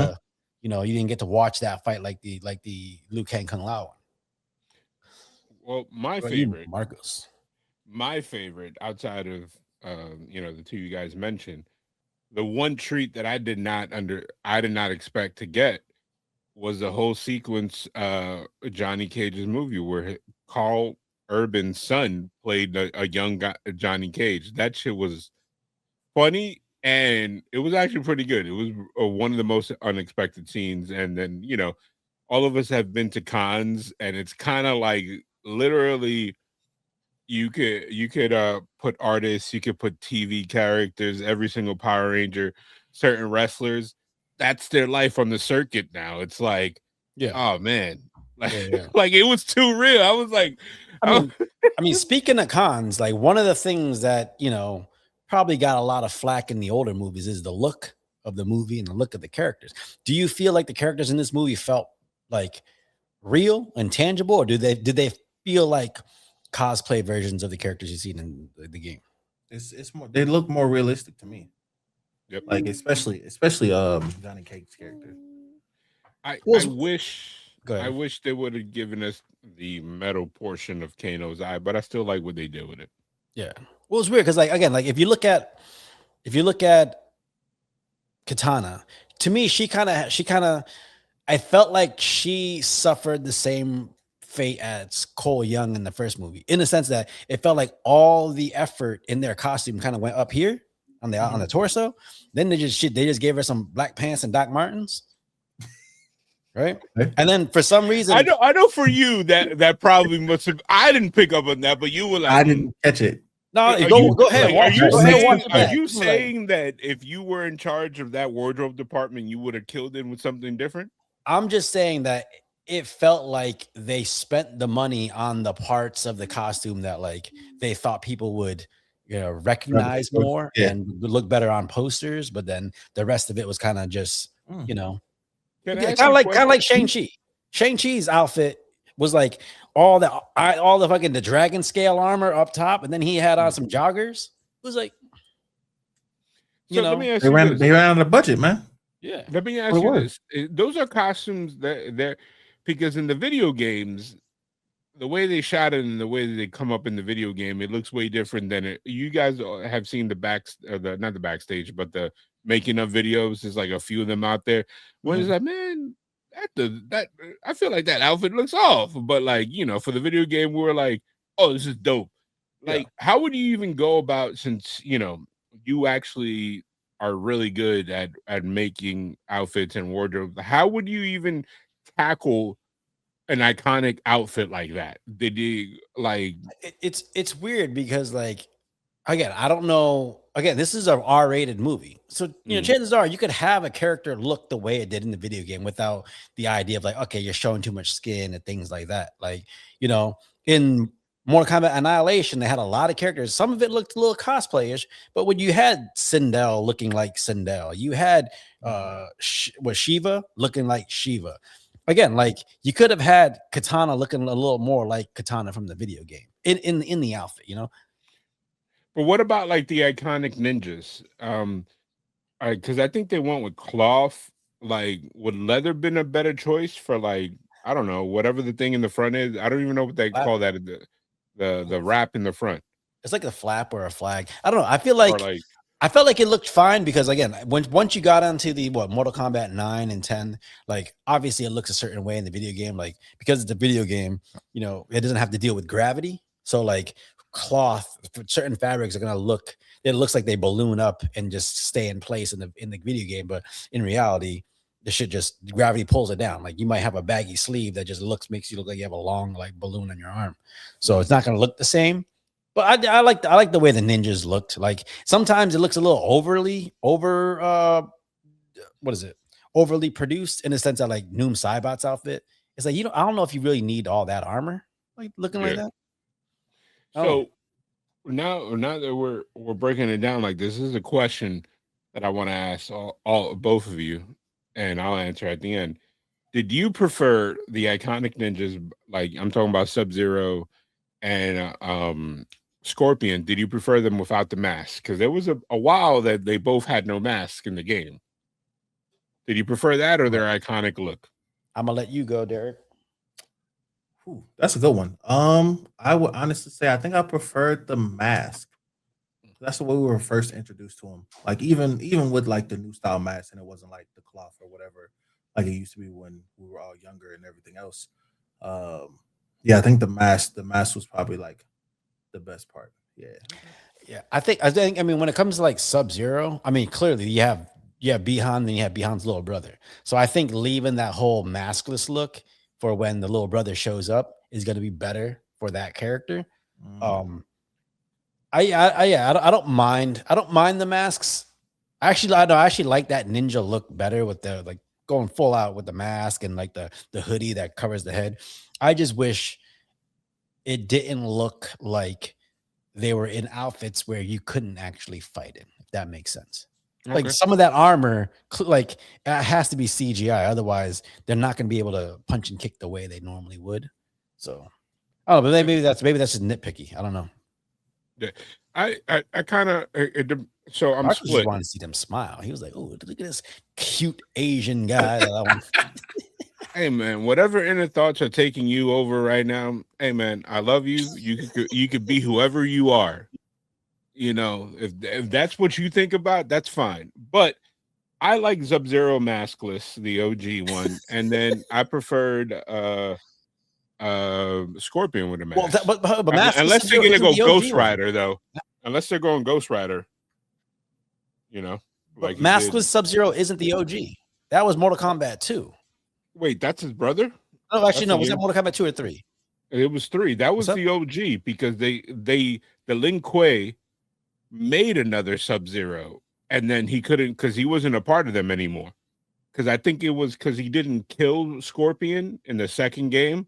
you didn't get to watch that fight like the Liu Kang Kung Lao one. Well, my favorite outside of the two you guys mentioned, the one treat that I did not expect to get was the whole sequence Johnny Cage's movie where Karl Urban's son played a young guy, Johnny Cage. That shit was funny and it was actually pretty good. It was one of the most unexpected scenes. And then, all of us have been to cons and it's kind of like literally you could put artists, you could put TV characters, every single Power Ranger, certain wrestlers. That's their life on the circuit now. It's like, oh man, like it was too real. I was like, I mean, speaking of cons, like one of the things that probably got a lot of flack in the older movies is the look of the movie and the look of the characters. Do you feel like the characters in this movie felt like real and tangible, or did they feel like cosplay versions of the characters you've seen in the game? It's more. They look more realistic to me. Yep. Like especially Johnny Cage's character. I wish they would have given us the metal portion of Kano's eye, but I still like what they did with it. Yeah. Well, it's weird because if you look at Katana, to me, she kind of I felt like she suffered the same fate as Cole Young in the first movie, in the sense that it felt like all the effort in their costume kind of went up here on the torso. Then they just gave her some black pants and Doc Martens, right? And then for some reason, I know for you that probably must have. I didn't pick up on that, but you were like, I didn't catch it. No, go ahead. Are you saying that if you were in charge of that wardrobe department, you would have killed it with something different? I'm just saying that it felt like they spent the money on the parts of the costume that like they thought people would recognize more and would look better on posters, but then the rest of it was kind of just kind of like Shang-Chi. Shang-Chi's outfit was like all the fucking the dragon scale armor up top, and then he had on some joggers. It was like they ran out of the budget, man. Yeah. Let me ask you this. Those are costumes that they're because in the video games, the way they shot it and the way that they come up in the video game, it looks way different than it. You guys have seen not the backstage, but the making of videos. There's like a few of them out there. Where it's like, man, that I feel like that outfit looks off. But like, for the video game, we were like, oh, this is dope. Like, how would you even go about, since you actually are really good at making outfits and wardrobes, how would you even tackle an iconic outfit like that? Did you like it's weird because like again, I don't know. Again, this is an R-rated movie. So chances are you could have a character look the way it did in the video game without the idea of like, okay, you're showing too much skin and things like that. Like, in Mortal Kombat Annihilation, they had a lot of characters. Some of it looked a little cosplayish, but when you had Sindel looking like Sindel, you had Shiva looking like Shiva. Again, like you could have had Katana looking a little more like Katana from the video game in the outfit, But what about like the iconic ninjas? Because I think they went with cloth. Like, would leather been a better choice for like, I don't know, whatever the thing in the front is? I don't even know what they call that. the wrap in the front, It's like a flap or a flag. I don't know. I felt like it looked fine because again, once you got onto the Mortal Kombat 9 and 10, like obviously it looks a certain way in the video game, like because it's a video game, you know, it doesn't have to deal with gravity. So like cloth, certain fabrics are gonna look. It looks like they balloon up and just stay in place in the video game, but in reality, the shit just gravity pulls it down. Like you might have a baggy sleeve that just makes you look like you have a long like balloon on your arm. So it's not gonna look the same. But I like the way the ninjas looked. Like sometimes it looks a little overly produced in the sense that like Noom Saibot's outfit. It's like I don't know if you really need all that armor, like looking like that. So now that we're breaking it down like this is a question that I want to ask both of you, and I'll answer at the end. Did you prefer the iconic ninjas, like I'm talking about Sub-Zero and Scorpion? Did you prefer them without the mask? Because there was a while that they both had no mask in the game. Did you prefer that or their iconic look? I'm gonna let you go, Derrick. Ooh, that's a good one. I would honestly say I think I preferred the mask. That's the way we were first introduced to him. Like even with like the new style mask, and it wasn't like the cloth or whatever, like it used to be when we were all younger and everything else. Yeah, I think the mask was probably like the best part. Yeah. I think I mean when it comes to like Sub-Zero, I mean clearly you have Bihan, then you have Bihan's little brother. So I think leaving that whole maskless look for when the little brother shows up is going to be better for that character. I don't mind the masks. I actually like that ninja look better with the like going full out with the mask and like the hoodie that covers the head. I just wish it didn't look like they were in outfits where you couldn't actually fight it, if that makes sense. Okay. Like some of that armor, like it has to be CGI. Otherwise, they're not going to be able to punch and kick the way they normally would. So, but maybe that's just nitpicky. I don't know. Yeah, I kind of so I'm split. Just wanted to see them smile. He was like, "Oh, look at this cute Asian guy." Hey man, whatever inner thoughts are taking you over right now, hey man, I love you. You could be whoever you are. You know, if that's what you think about, that's fine. But I like Sub-Zero maskless, the OG one, and then I preferred Scorpion with a mask. Well, but unless they're gonna go Ghost Rider, though. Unless they're going Ghost Rider, you know, like maskless Sub-Zero isn't the OG. That was Mortal Kombat 2. Wait, that's his brother? No, actually, no. Was that Mortal Kombat 2 or 3? It was 3. That was the OG because the Lin Kuei made another Sub-Zero, and then he couldn't because he wasn't a part of them anymore. Because I think it was because he didn't kill Scorpion in the second game.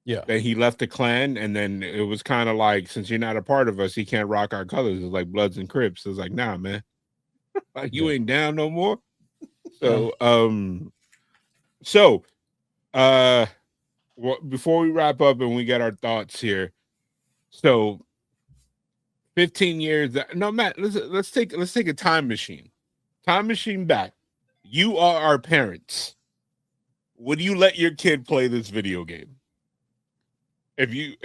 Yeah, that he left the clan, and then it was kind of like, since you're not a part of us, he can't rock our colors. It's like Bloods and Crips. It's like, nah, man, like you ain't down no more. So, before we wrap up and we get our thoughts here, so 15 years. No, Matt, let's take a time machine back. You are our parents. Would you let your kid play this video game? If you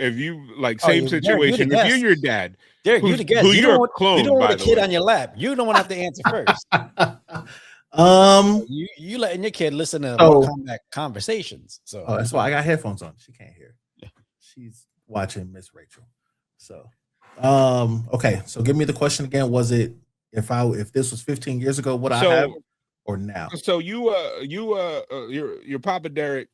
like same situation, if you're your dad, Derrick, you the guest. Who you're a clone, you don't want a kid on your lap. You don't want to have to answer first. You letting your kid listen to Mortal Kombat conversations. So that's why I got headphones on. She can't hear. She's watching Miss Rachel. So okay. So give me the question again. Was it if this was 15 years ago, would I have or now? So your Papa Derrick,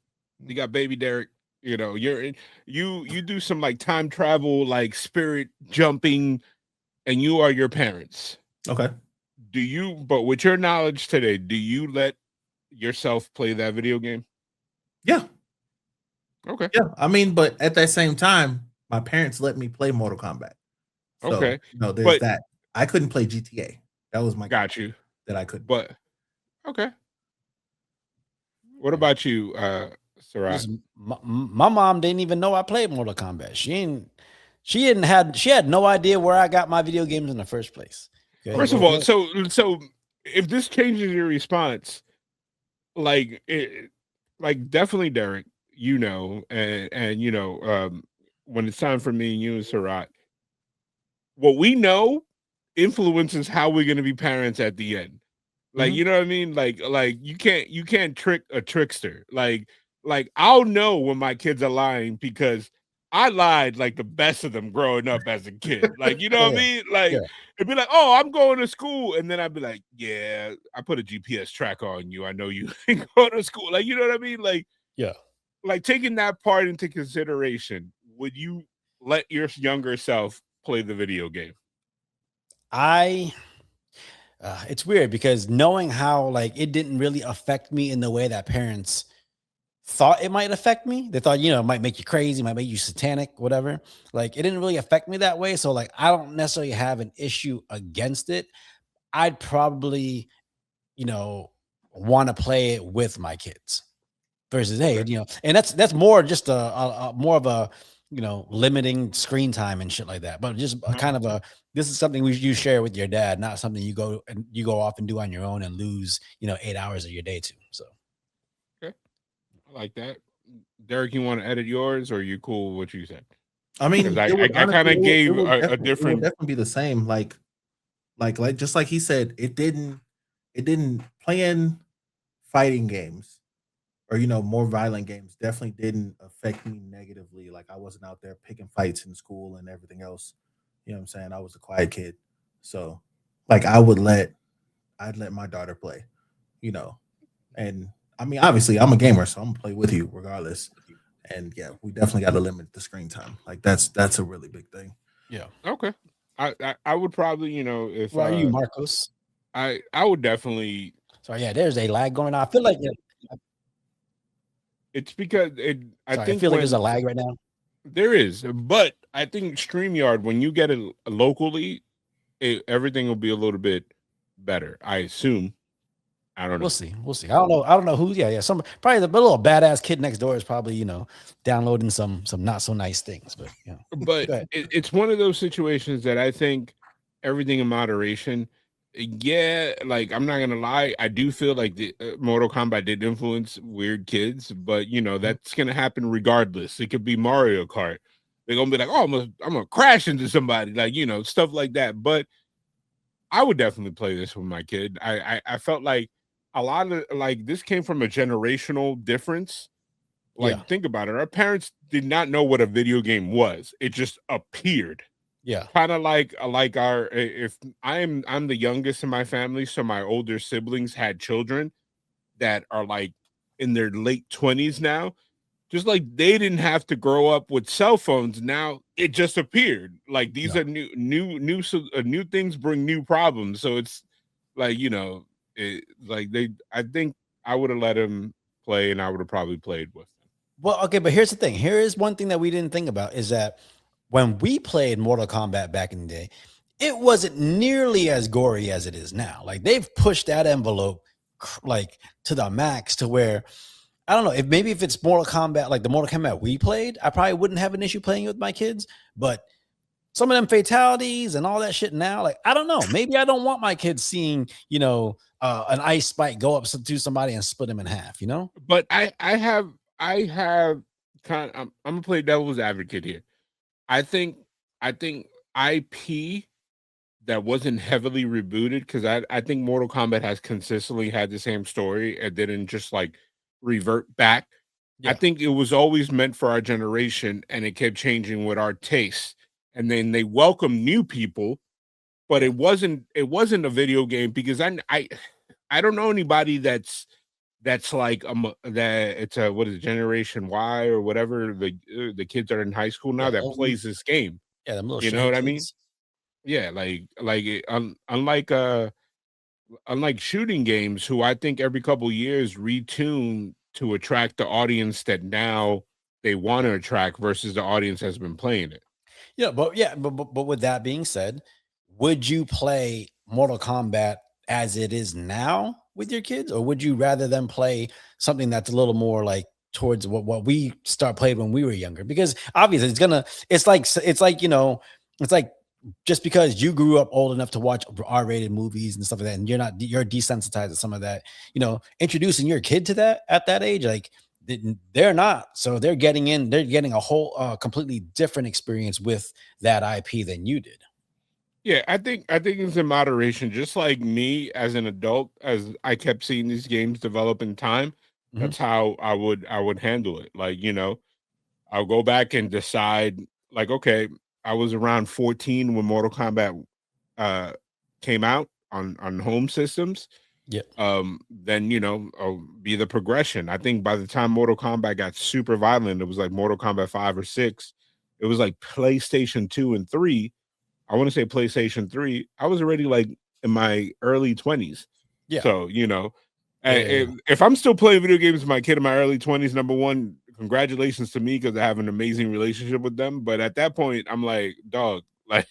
you got baby Derrick. You know, you do some like time travel, like spirit jumping, and you are your parents. Okay. But with your knowledge today, do you let yourself play that video game? Yeah. Okay. Yeah. I mean, but at that same time, my parents let me play Mortal Kombat. So, okay. There's that. I couldn't play GTA. That was my got you that I couldn't. But okay. What about you, Sarah? My mom didn't even know I played Mortal Kombat. She had no idea where I got my video games in the first place. Okay? First of all, so if this changes your response, like definitely Derrick, and when it's time for me and you and Sarat, what we know influences how we're going to be parents at the end. Like, you know what I mean? Like you can't trick a trickster. Like I'll know when my kids are lying because I lied like the best of them growing up as a kid. Like, you know what I mean? Like it'd be like, oh, I'm going to school. And then I'd be like, yeah, I put a GPS tracker on you. I know you ain't going to school. Like, you know what I mean? Like, like taking that part into consideration, would you let your younger self play the video game? It's weird because knowing how like it didn't really affect me in the way that parents thought it might affect me. They thought, it might make you crazy, might make you satanic, whatever. Like it didn't really affect me that way. So like I don't necessarily have an issue against it. I'd probably, want to play it with my kids versus and that's more just a more of a limiting screen time and shit like that. But just kind of this is something you share with your dad, not something you go off and do on your own and lose 8 hours of your day to. So okay, I like that. Derrick, you want to edit yours, or are you cool with what you said? I mean, I kind of gave a different. It would definitely be the same. Like just like he said, it didn't playing fighting games or more violent games definitely didn't affect me negatively. Like I wasn't out there picking fights in school and everything else. You know what I'm saying? I was a quiet kid. So like I'd let my daughter play, and I mean obviously I'm a gamer, so I'm gonna play with you regardless. And yeah, we definitely got to limit the screen time. Like that's a really big thing. Yeah. Okay. I would probably, if where are you, Marcos? I would definitely. Sorry, yeah, there's a lag going on. I feel like it's because I feel like there's a lag right now. There is, but I think StreamYard, when you get it locally, everything will be a little bit better. I assume. I don't know. We'll see. I don't know who. Yeah. Some probably the little badass kid next door is probably downloading some not so nice things. But but it's one of those situations that I think everything in moderation. Yeah, like I'm not gonna lie, I do feel like the Mortal Kombat did influence weird kids, but that's gonna happen regardless. It could be Mario Kart. They're gonna be like, oh, I'm gonna crash into somebody, like stuff like that. But I would definitely play this with my kid. I felt like a lot of like this came from a generational difference. Like think about it, our parents did not know what a video game was. It just appeared. Yeah, kind of like our. If I'm the youngest in my family, so my older siblings had children that are like in their late 20s now. Just like they didn't have to grow up with cell phones. Now it just appeared. Like these are new things bring new problems. So it's like I think I would have let him play, and I would have probably played with him. Well, okay, but here's the thing. Here is one thing that we didn't think about is that when we played Mortal Kombat back in the day, it wasn't nearly as gory as it is now. Like they've pushed that envelope like to the max to where I don't know if it's Mortal Kombat, like the Mortal Kombat we played, I probably wouldn't have an issue playing it with my kids. But some of them fatalities and all that shit now, like I don't know. Maybe I don't want my kids seeing an ice spike go up to somebody and split him in half. But I have kind of, I'm gonna play devil's advocate here. I think IP that wasn't heavily rebooted, because I think Mortal Kombat has consistently had the same story and didn't just like revert back. I think it was always meant for our generation, and it kept changing with our tastes. And then they welcomed new people, but it wasn't a video game, because I don't know anybody that's like that it's a what is it, Generation Y or whatever, the kids are in high school now that plays this game. Yeah, them little you know what kids. I mean? Yeah, unlike shooting games, who I think every couple years retune to attract the audience that now they want to attract versus the audience has been playing it. But with that being said, would you play Mortal Kombat as it is now with your kids, or would you rather them play something that's a little more like towards what we start playing when we were younger? Because obviously it's like just because you grew up old enough to watch R-rated movies and stuff like that, and you're desensitized to some of that, introducing your kid to that at that age, like they're not. So they're getting a whole completely different experience with that IP than you did. Yeah, I think it's in moderation. Just like me as an adult, as I kept seeing these games develop in time, that's how I would handle it. Like, I'll go back and decide, like, okay, I was around 14 when Mortal Kombat came out on home systems. Yeah. Then I'll be the progression. I think by the time Mortal Kombat got super violent, it was like Mortal Kombat 5 or 6. It was like PlayStation 2 and 3. I want to say PlayStation 3. I was already like in my early 20s. Yeah. So, if I'm still playing video games with my kid in my early 20s, number one, congratulations to me because I have an amazing relationship with them. But at that point, I'm like, dog, like,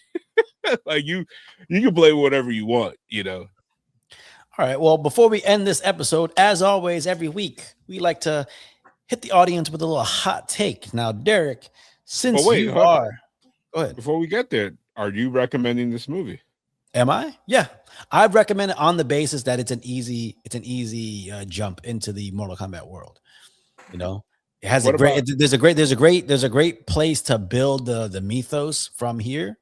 like you can play whatever you want, All right. Well, before we end this episode, as always, every week, we like to hit the audience with a little hot take. Now, Derrick, since go ahead. Before we get there, are you recommending this movie? Am I? Yeah, I'd recommend it on the basis that it's an easy jump into the Mortal Kombat world. It has there's a great place to build the mythos from here,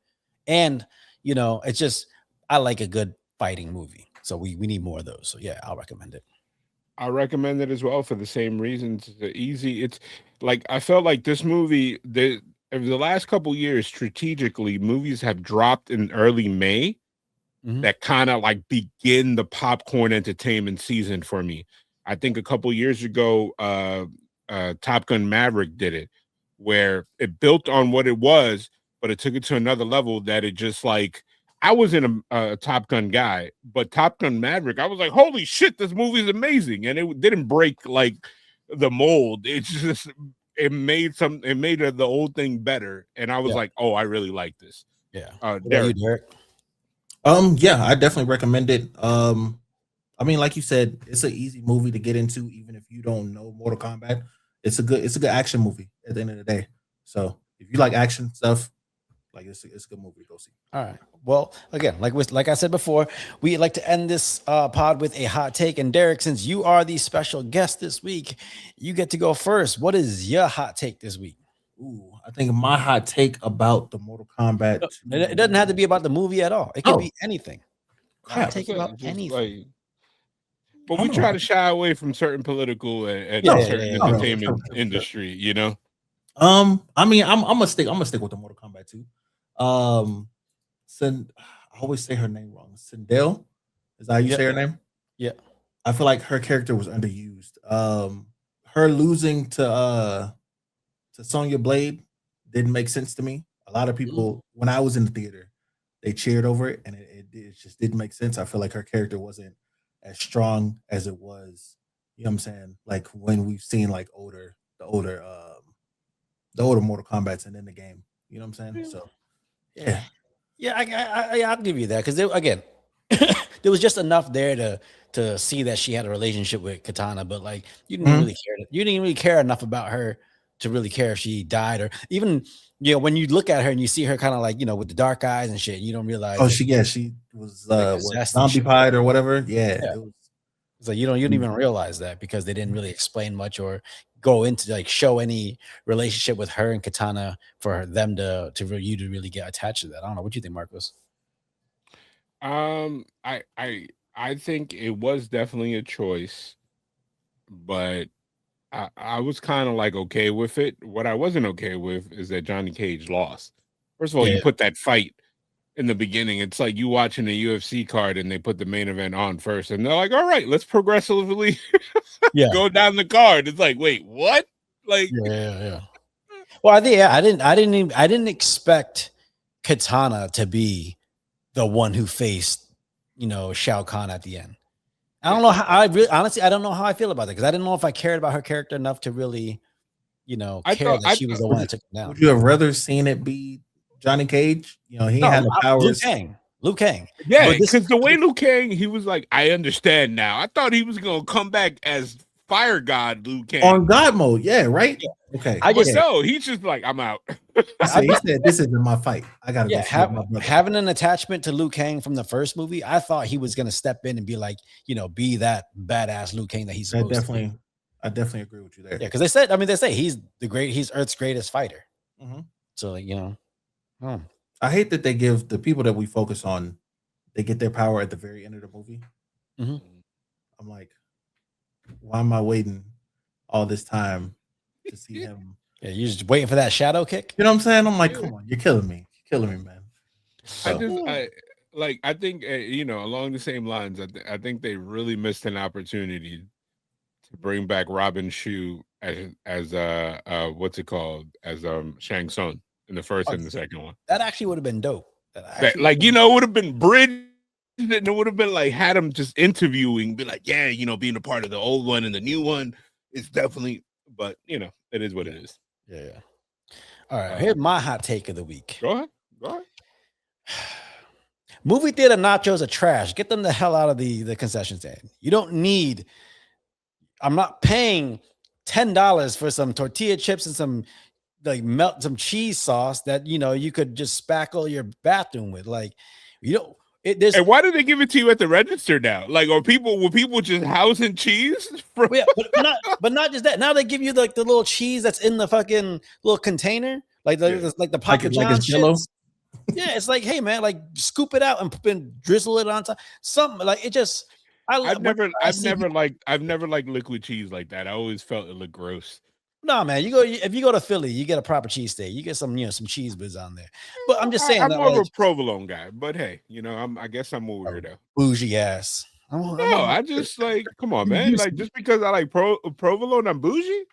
and it's just I like a good fighting movie, so we need more of those. So yeah, I'll recommend it. I recommend it as well for the same reasons. It's like I felt like this movie over the last couple years, strategically, movies have dropped in early May that kind of like begin the popcorn entertainment season for me. I think a couple years ago, Top Gun Maverick did it, where it built on what it was, but it took it to another level that it just like, I wasn't a Top Gun guy, but Top Gun Maverick, I was like, holy shit, this movie is amazing. And it didn't break like the mold. It's just, it made the old thing better. And I was like, oh, I really like this. Yeah. Derrick. Yeah, I definitely recommend it. I mean, like you said, it's an easy movie to get into, even if you don't know Mortal Kombat. It's a good action movie at the end of the day. So if you like action stuff, like it's a good movie to go see. All right. Well, again, like I said before, we like to end this pod with a hot take. And Derrick, since you are the special guest this week, you get to go first. What is your hot take this week? Ooh, I think my hot take about the Mortal Kombat. It doesn't have to be about the movie at all. It can be anything. Hot take about anything. But we try to shy away from certain political and certain entertainment industry, I mean, I'm gonna stick with the Mortal Kombat 2. I always say her name wrong. Sindel, is that how you say her name? Yeah. I feel like her character was underused. Her losing to Sonya Blade didn't make sense to me. A lot of people, when I was in the theater, they cheered over it, and it just didn't make sense. I feel like her character wasn't as strong as it was. You know what I'm saying? Like when we've seen like the older Mortal Kombats and in the game. You know what I'm saying? So I'll give you that because again, there was just enough there to see that she had a relationship with Katana, but like you didn't really care. You didn't really care enough about her to really care if she died or even when you look at her and you see her kind of like with the dark eyes and shit, you don't realize. Oh, she was zombified or whatever. Yeah. So you don't even realize that because they didn't really explain much or go into like show any relationship with her and Katana for them to really get attached to that. I don't know. What do you think, Marcos? I think it was definitely a choice, but I was kind of like okay with it. What I wasn't okay with is that Johnny Cage lost. First of all, you put that fight in the beginning. It's like you watching a UFC card and they put the main event on first, and they're like, "All right, let's progressively go down the card." It's like, wait, what? Like, yeah. Well, I didn't expect Katana to be the one who faced Shao Kahn at the end. I don't know how I don't know how I feel about it because I didn't know if I cared about her character enough to really, care that she was the one that took him down. Would you have rather seen it be Johnny Cage? He had the powers. Liu Kang. Yeah, because the way Liu Kang, he was like, I understand now. I thought he was gonna come back as Fire God Liu Kang on God mode. Yeah, right. Yeah. Okay. He's just like, I'm out. He said, "This isn't my fight. I gotta go." My brother. Having an attachment to Liu Kang from the first movie, I thought he was gonna step in and be like, be that badass Liu Kang that he's supposed to be. I definitely agree with you there. Yeah, because they say he's Earth's greatest fighter. Mm-hmm. So like, I hate that they give the people that we focus on, they get their power at the very end of the movie. Mm-hmm. I'm like, why am I waiting all this time to see him? Yeah, you're just waiting for that shadow kick. You know what I'm saying? I'm like, come on, you're killing me. You're killing me, man. So, I think along the same lines, I think they really missed an opportunity to bring back Robin Shu as what's it called, as Shang Tsung in the first and the second one. That actually would have been dope. It would have been bridged. And it would have been like had him just interviewing, be like, yeah, being a part of the old one and the new one is definitely, but it is what it is. Yeah. All right, here's my hot take of the week. Go ahead. Movie theater nachos are trash. Get them the hell out of the concession stand. You don't need. I'm not paying $10 for some tortilla chips and some some cheese sauce that you could just spackle your bathroom with. Like, and why do they give it to you at the register now? Like, were people just housing cheese? Yeah, but not just that. Now they give you like the little cheese that's in the fucking little container, like the Papa John's shits. Yeah, it's like, hey man, like scoop it out and drizzle it on top. Something like it just. I've never liked liquid cheese like that. I always felt it looked gross. No, man, if you go to Philly, you get a proper cheesesteak. You get some cheese whiz on there. But I'm just saying, I'm more of a provolone guy. But hey, I guess I'm a weirdo. Bougie ass. I just like, come on, man. Like, just because I like provolone, I'm bougie.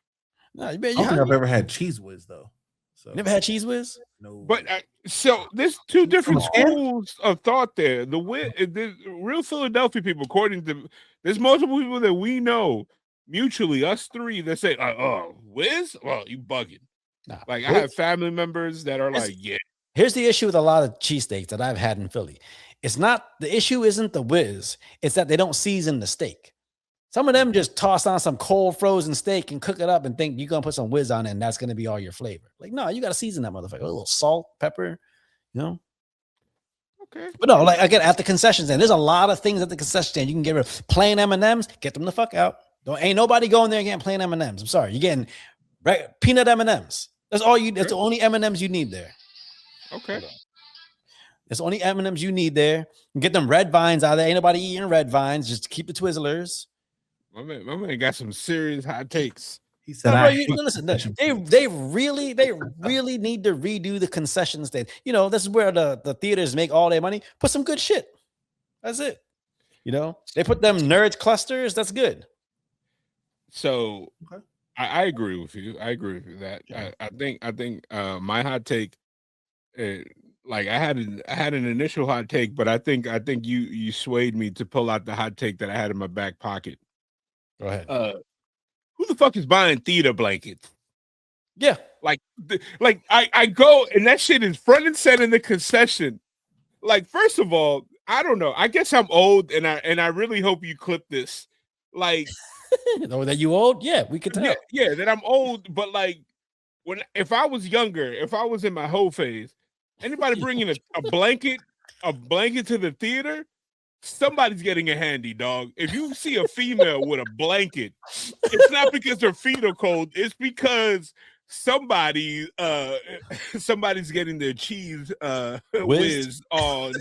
No, I don't think I've ever had cheese whiz though. So never had cheese whiz. No. But so there's two different schools of thought there. The real Philadelphia people, according to there's multiple people that we know. Mutually, us three that say, "Oh, whiz? Well, you bugging." Nah, like I have family members that are like, "Yeah." Here's the issue with a lot of cheesesteaks that I've had in Philly. The issue isn't the whiz; it's that they don't season the steak. Some of them just toss on some cold frozen steak and cook it up and think you're gonna put some whiz on it and that's gonna be all your flavor. Like, no, you gotta season that motherfucker. A little salt, pepper, Okay. But no, like again, at the concession stand, there's a lot of things at the concession stand. You can get rid of plain M&Ms, get them the fuck out. Ain't nobody going there getting plain M&Ms. I'm sorry. You're getting peanut M&Ms. That's all you. That's the only M&Ms you need there. Okay. That's the only M&Ms you need there. Get them red vines out there. Ain't nobody eating red vines. Just keep the Twizzlers. My man got some serious hot takes. He said, "Listen, they really need to redo the concession stand. This is where the theaters make all their money. Put some good shit. That's it. They put them nerd clusters. That's good." So I agree with you. I agree with that. Yeah. I think my hot take, like I had an initial hot take, but I think you swayed me to pull out the hot take that I had in my back pocket. Go ahead. Who the fuck is buying theater blankets? Yeah, like I go and that shit is front and center in the concession. Like, first of all, I don't know. I guess I'm old, and I really hope you clip this. Like. Or that you old? Yeah, we could tell. Yeah, that I'm old, but like if I was younger, if I was in my whole phase, anybody bringing a blanket to the theater, somebody's getting a handy, dog. If you see a female with a blanket, it's not because their feet are cold, it's because somebody's getting their cheese whiz on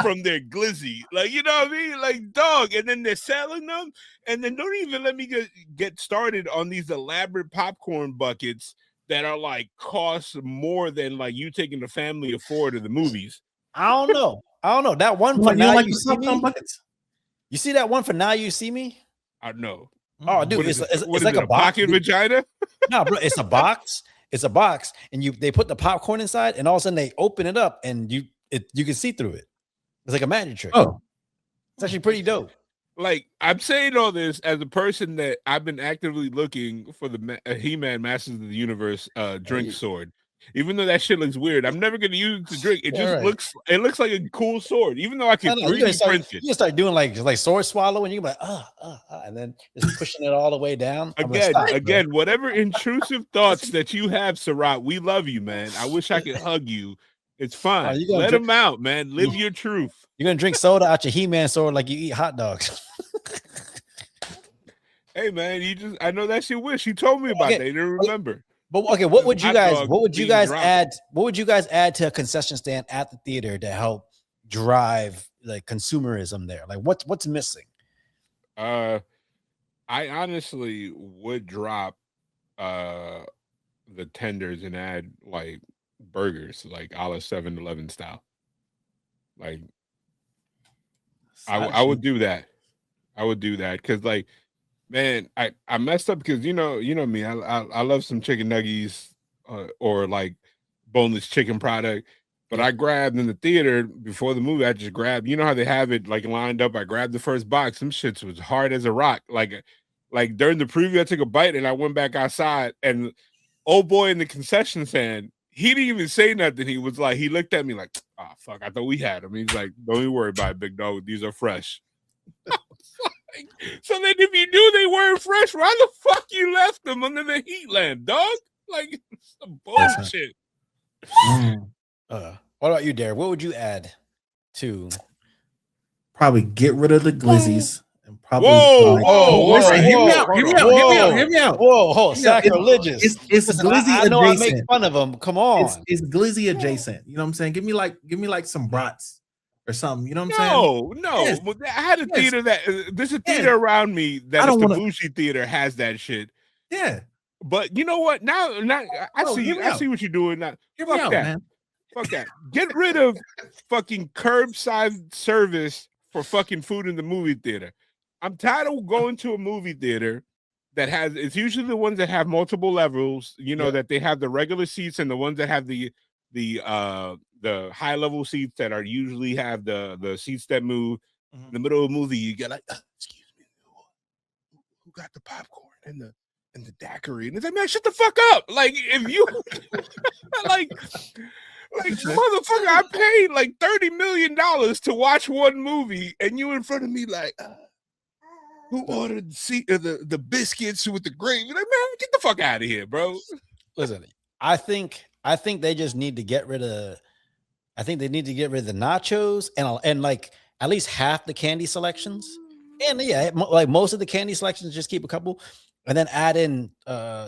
from their glizzy, like, you know what I mean, like, dog. And then they're selling them, and then don't even let me get started on these elaborate popcorn buckets that are like cost more than like you taking the family of four to the movies. I don't know that one for now you see me. You see that one for Now You See Me? I know. Oh, dude, it's like a pocket vagina. No, bro, it's a box. It's a box, and they put the popcorn inside, and all of a sudden they open it up, and you can see through it. It's like a magic trick. Oh, it's actually pretty dope. Like, I'm saying all this as a person that I've been actively looking for the He-Man Masters of the Universe drink sword. Even though that shit looks weird, I'm never gonna use it to drink. It just looks like a cool sword. Even though I can 3D print it. You start doing like sword swallow, and you're like, and then just pushing it all the way down. Again, whatever intrusive thoughts that you have, Sarat, we love you, man. I wish I could hug you. It's fine. Let them out, man. Live your truth. You're gonna drink soda out your He-Man sword like you eat hot dogs. Hey man, I know that's your wish. You told me about that. You didn't remember. But okay, what would you guys add? What would you guys add to a concession stand at the theater to help drive like consumerism there? Like what's missing? I honestly would drop the tenders and add like burgers, like a la 7-Eleven style. Like I would do that. I would do that because like, man, I messed up because you know me. I love some chicken nuggets or like boneless chicken product. But I grabbed in the theater before the movie. I just grabbed. You know how they have it like lined up. I grabbed the first box. Some shits was hard as a rock. Like during the preview, I took a bite and I went back outside. And old boy in the concession stand, he didn't even say nothing. He was like, he looked at me like, "Oh fuck, I thought we had them." He's like, "Don't even worry about it, big dog. These are fresh." So then, if you knew they weren't fresh, why the fuck you left them under the heat lamp, dog? Like some bullshit. What about you, Derrick? What would you add to? Probably get rid of the glizzies and probably. Hear me out. Whoa, sacrilegious. It's glizzy adjacent. I know I make fun of them. Come on, it's glizzy adjacent. You know what I'm saying? Give me like some brats or something. You know what I'm saying? No. Yes. I had a theater that there's a theater around me that is the bougie theater has that shit. Yeah. But you know what? Now I see what you're doing now. Fuck that. Man. Fuck that. Get rid of fucking curbside service for fucking food in the movie theater. I'm tired of going to a movie theater that it's usually the ones that have multiple levels, that they have the regular seats and the ones that have the high level seats that are usually have the seats that move. In the middle of a movie, you get like, excuse me, who got the popcorn and the daiquiri? And it's like, man, shut the fuck up. Like if you like motherfucker, I paid like $30 million to watch one movie, and you in front of me like, who ordered the biscuits with the gravy? Like, man, get the fuck out of here, bro. Listen, I think they just need to get rid of. I think they need to get rid of the nachos and like at least half the candy selections. And yeah, like most of the candy selections, just keep a couple, and then add in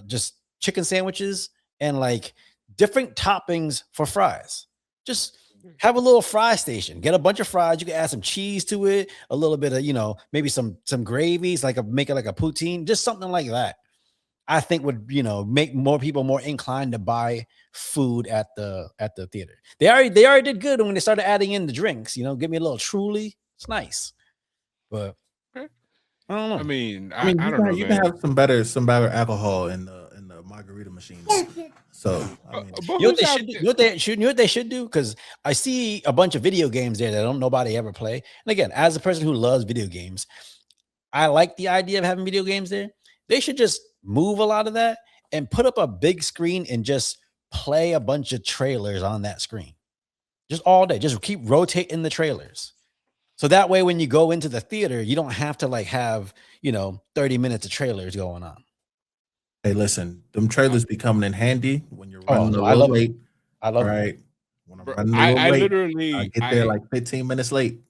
just chicken sandwiches and like different toppings for fries. Just have a little fry station. Get a bunch of fries. You can add some cheese to it, a little bit of maybe some gravies, make it like a poutine, just something like that. I think would make more people more inclined to buy food at the theater. They already did good when they started adding in the drinks. Give me a little Truly. It's nice, but I don't know. I mean, I don't know. You can have some better alcohol in the margarita machines. So I mean, what they should do? Because I see a bunch of video games there that nobody ever play. And again, as a person who loves video games, I like the idea of having video games there. They should just move a lot of that and put up a big screen and just play a bunch of trailers on that screen. Just all day. Just keep rotating the trailers. So that way, when you go into the theater, you don't have to have 30 minutes of trailers going on. Hey, listen, them trailers be coming in handy when you're running a little late. I love it. When I'm running a little late, I get there like 15 minutes late.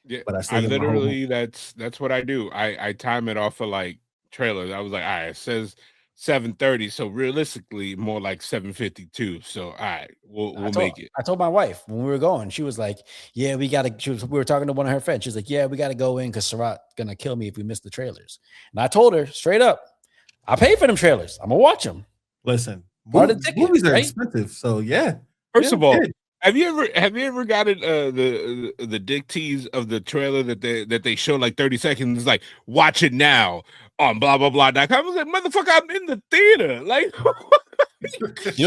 Yeah, but I literally that's what I do. I time it off of like trailers. I was like, all right, it says 7:30, so realistically more like 7:52. So all right, we'll make it. I told my wife when we were going, she was like, yeah, we were talking to one of her friends. She's like, yeah, we got to go in because Sarat's gonna kill me if we miss the trailers. And I told her straight up, I pay for them trailers. I'm gonna watch them. Listen, movies are expensive, so yeah. First of all, have you ever gotten the dick tease of the trailer that they show like 30 seconds, like watch it now on blah blah blah.com? I was like, motherfucker, I'm in the theater. Like, you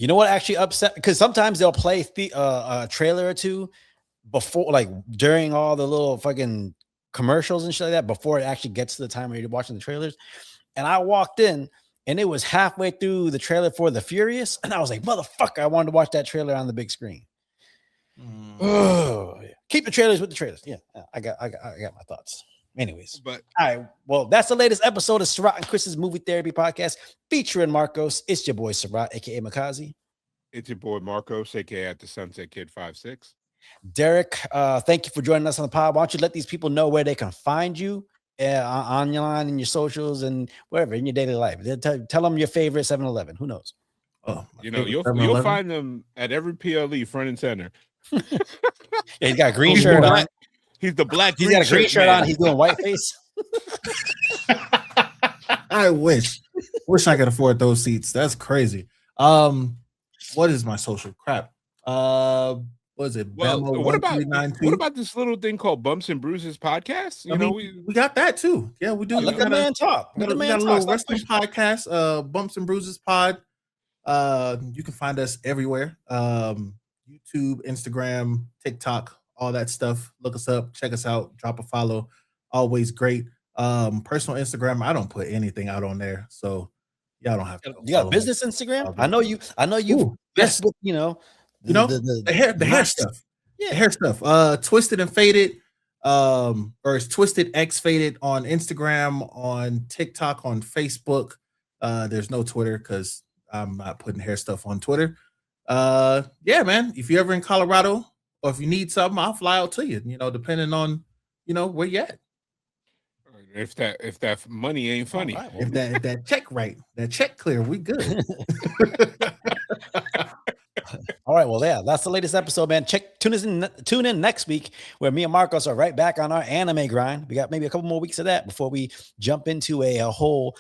know what actually upset? Because sometimes they'll play a trailer or two before, like during all the little fucking commercials and shit like that, before it actually gets to the time where you're watching the trailers. And I walked in and it was halfway through the trailer for The Furious, and I was like, motherfucker, I wanted to watch that trailer on the big screen. Oh, yeah. Keep the trailers with the trailers. Yeah, I got my thoughts. Anyways, but all right, well, that's the latest episode of Sarat and Chris's Movie Therapy Podcast featuring Marcos. It's your boy Sarat, aka Makazi. It's your boy Marcos, aka at the Sunset Kid 56. Derrick, thank you for joining us on the pod. Why don't you let these people know where they can find you on your line, in your socials, and wherever in your daily life. Tell them your favorite 7-Eleven. Who knows? Oh, You'll find them at every PLE front and center. Yeah, he's got a green shirt on. He's the black. He's got a green shirt on. He's doing white face. I wish I could afford those seats. That's crazy. What is my social crap? What is it? Well, what about this little thing called Bumps and Bruises Podcast? We got that too. Yeah, we do. Let the man talk. We got a little wrestling podcast, Bumps and Bruises Pod. You can find us everywhere. YouTube, Instagram, TikTok, all that stuff. Look us up, check us out, drop a follow. Always great. Personal Instagram, I don't put anything out on there, so y'all don't have to. You got a business Instagram? I know you. Yes, with, the hair stuff. Yeah, the hair stuff. Twisted and Faded, or it's Twisted X Faded on Instagram, on TikTok, on Facebook. There's no Twitter because I'm not putting hair stuff on Twitter. Yeah, man. If you're ever in Colorado or if you need something, I'll fly out to you. Depending on where you at. If that money ain't funny, right, well, if that check right, that check clear, we good. All right, well, yeah, that's the latest episode, man. Tune in next week where me and Marcos are right back on our anime grind. We got maybe a couple more weeks of that before we jump into a whole.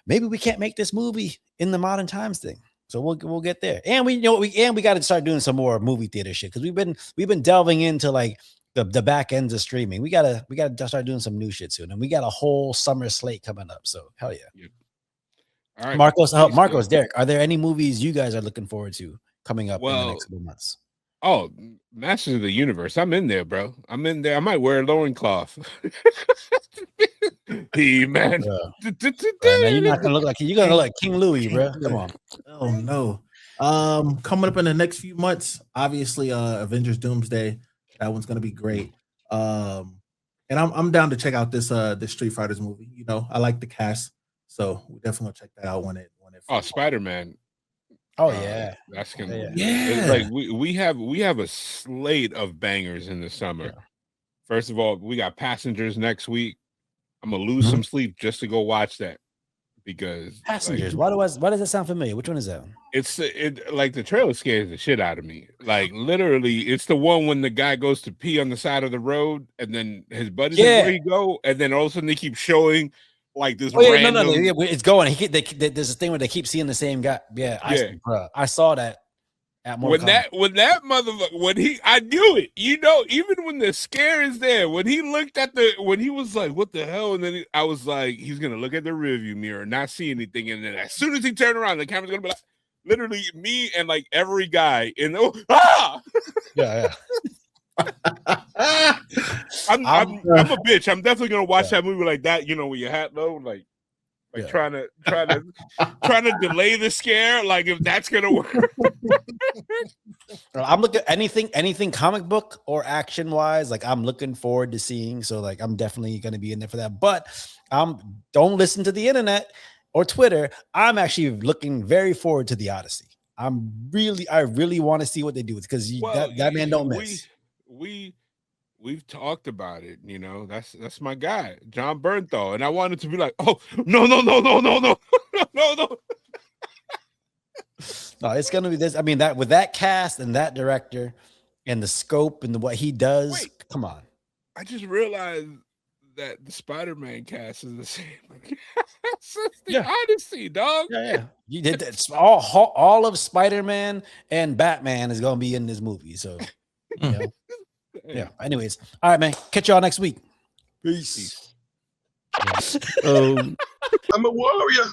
Maybe we can't make this movie in the modern times thing. So we'll get there, and we got to start doing some more movie theater shit because we've been delving into like the back ends of streaming. We gotta start doing some new shit soon, and we got a whole summer slate coming up. So hell yeah! Yep. All right, Marcos, Derrick, are there any movies you guys are looking forward to coming up in the next couple months? Oh, Masters of the Universe. I'm in there, bro. I'm in there. I might wear a loincloth. Man. You're not gonna look like King Louis, bro. Come on. Oh no. Coming up in the next few months, obviously Avengers Doomsday. That one's gonna be great. And I'm down to check out this Street Fighters movie. I like the cast, so we definitely check that out when it Spider-Man. Oh yeah, that's gonna yeah. Like we have a slate of bangers in the summer. Yeah. First of all, we got Passengers next week. I'm gonna lose some sleep just to go watch that because Passengers. Why does that sound familiar? Which one is that? It's like the trailer scares the shit out of me. Like literally, it's the one when the guy goes to pee on the side of the road and then his buddies where he go, and then all of a sudden they keep showing. Like this random... No, it's going. There's this thing where they keep seeing the same guy. Yeah. I saw that at Mortal Kombat. When that motherfucker, I knew it. Even when the scare is there, when he looked at when he was like, "What the hell?" and then I was like, "He's gonna look at the rearview mirror, not see anything," and then as soon as he turned around, the camera's gonna be like, literally me and like every guy in the yeah. I'm a bitch. I'm definitely gonna watch that movie like that. With your hat low, like trying to delay the scare. Like if that's gonna work. I'm looking anything comic book or action wise. Like I'm looking forward to seeing. So like I'm definitely gonna be in there for that. But don't listen to the internet or Twitter. I'm actually looking very forward to the Odyssey. I really want to see what they do because that man don't miss. We've talked about it, that's my guy, John Bernthal, and I wanted to be like, oh no. No, it's gonna be this. I mean, that with that cast and that director and the scope and what he does. Wait, come on. I just realized that the Spider-Man cast is the same. Since the Odyssey, dog. Yeah. You did that. All of Spider-Man and Batman is gonna be in this movie. So yeah. Anyways, all right, man. Catch y'all next week. Peace. I'm a warrior.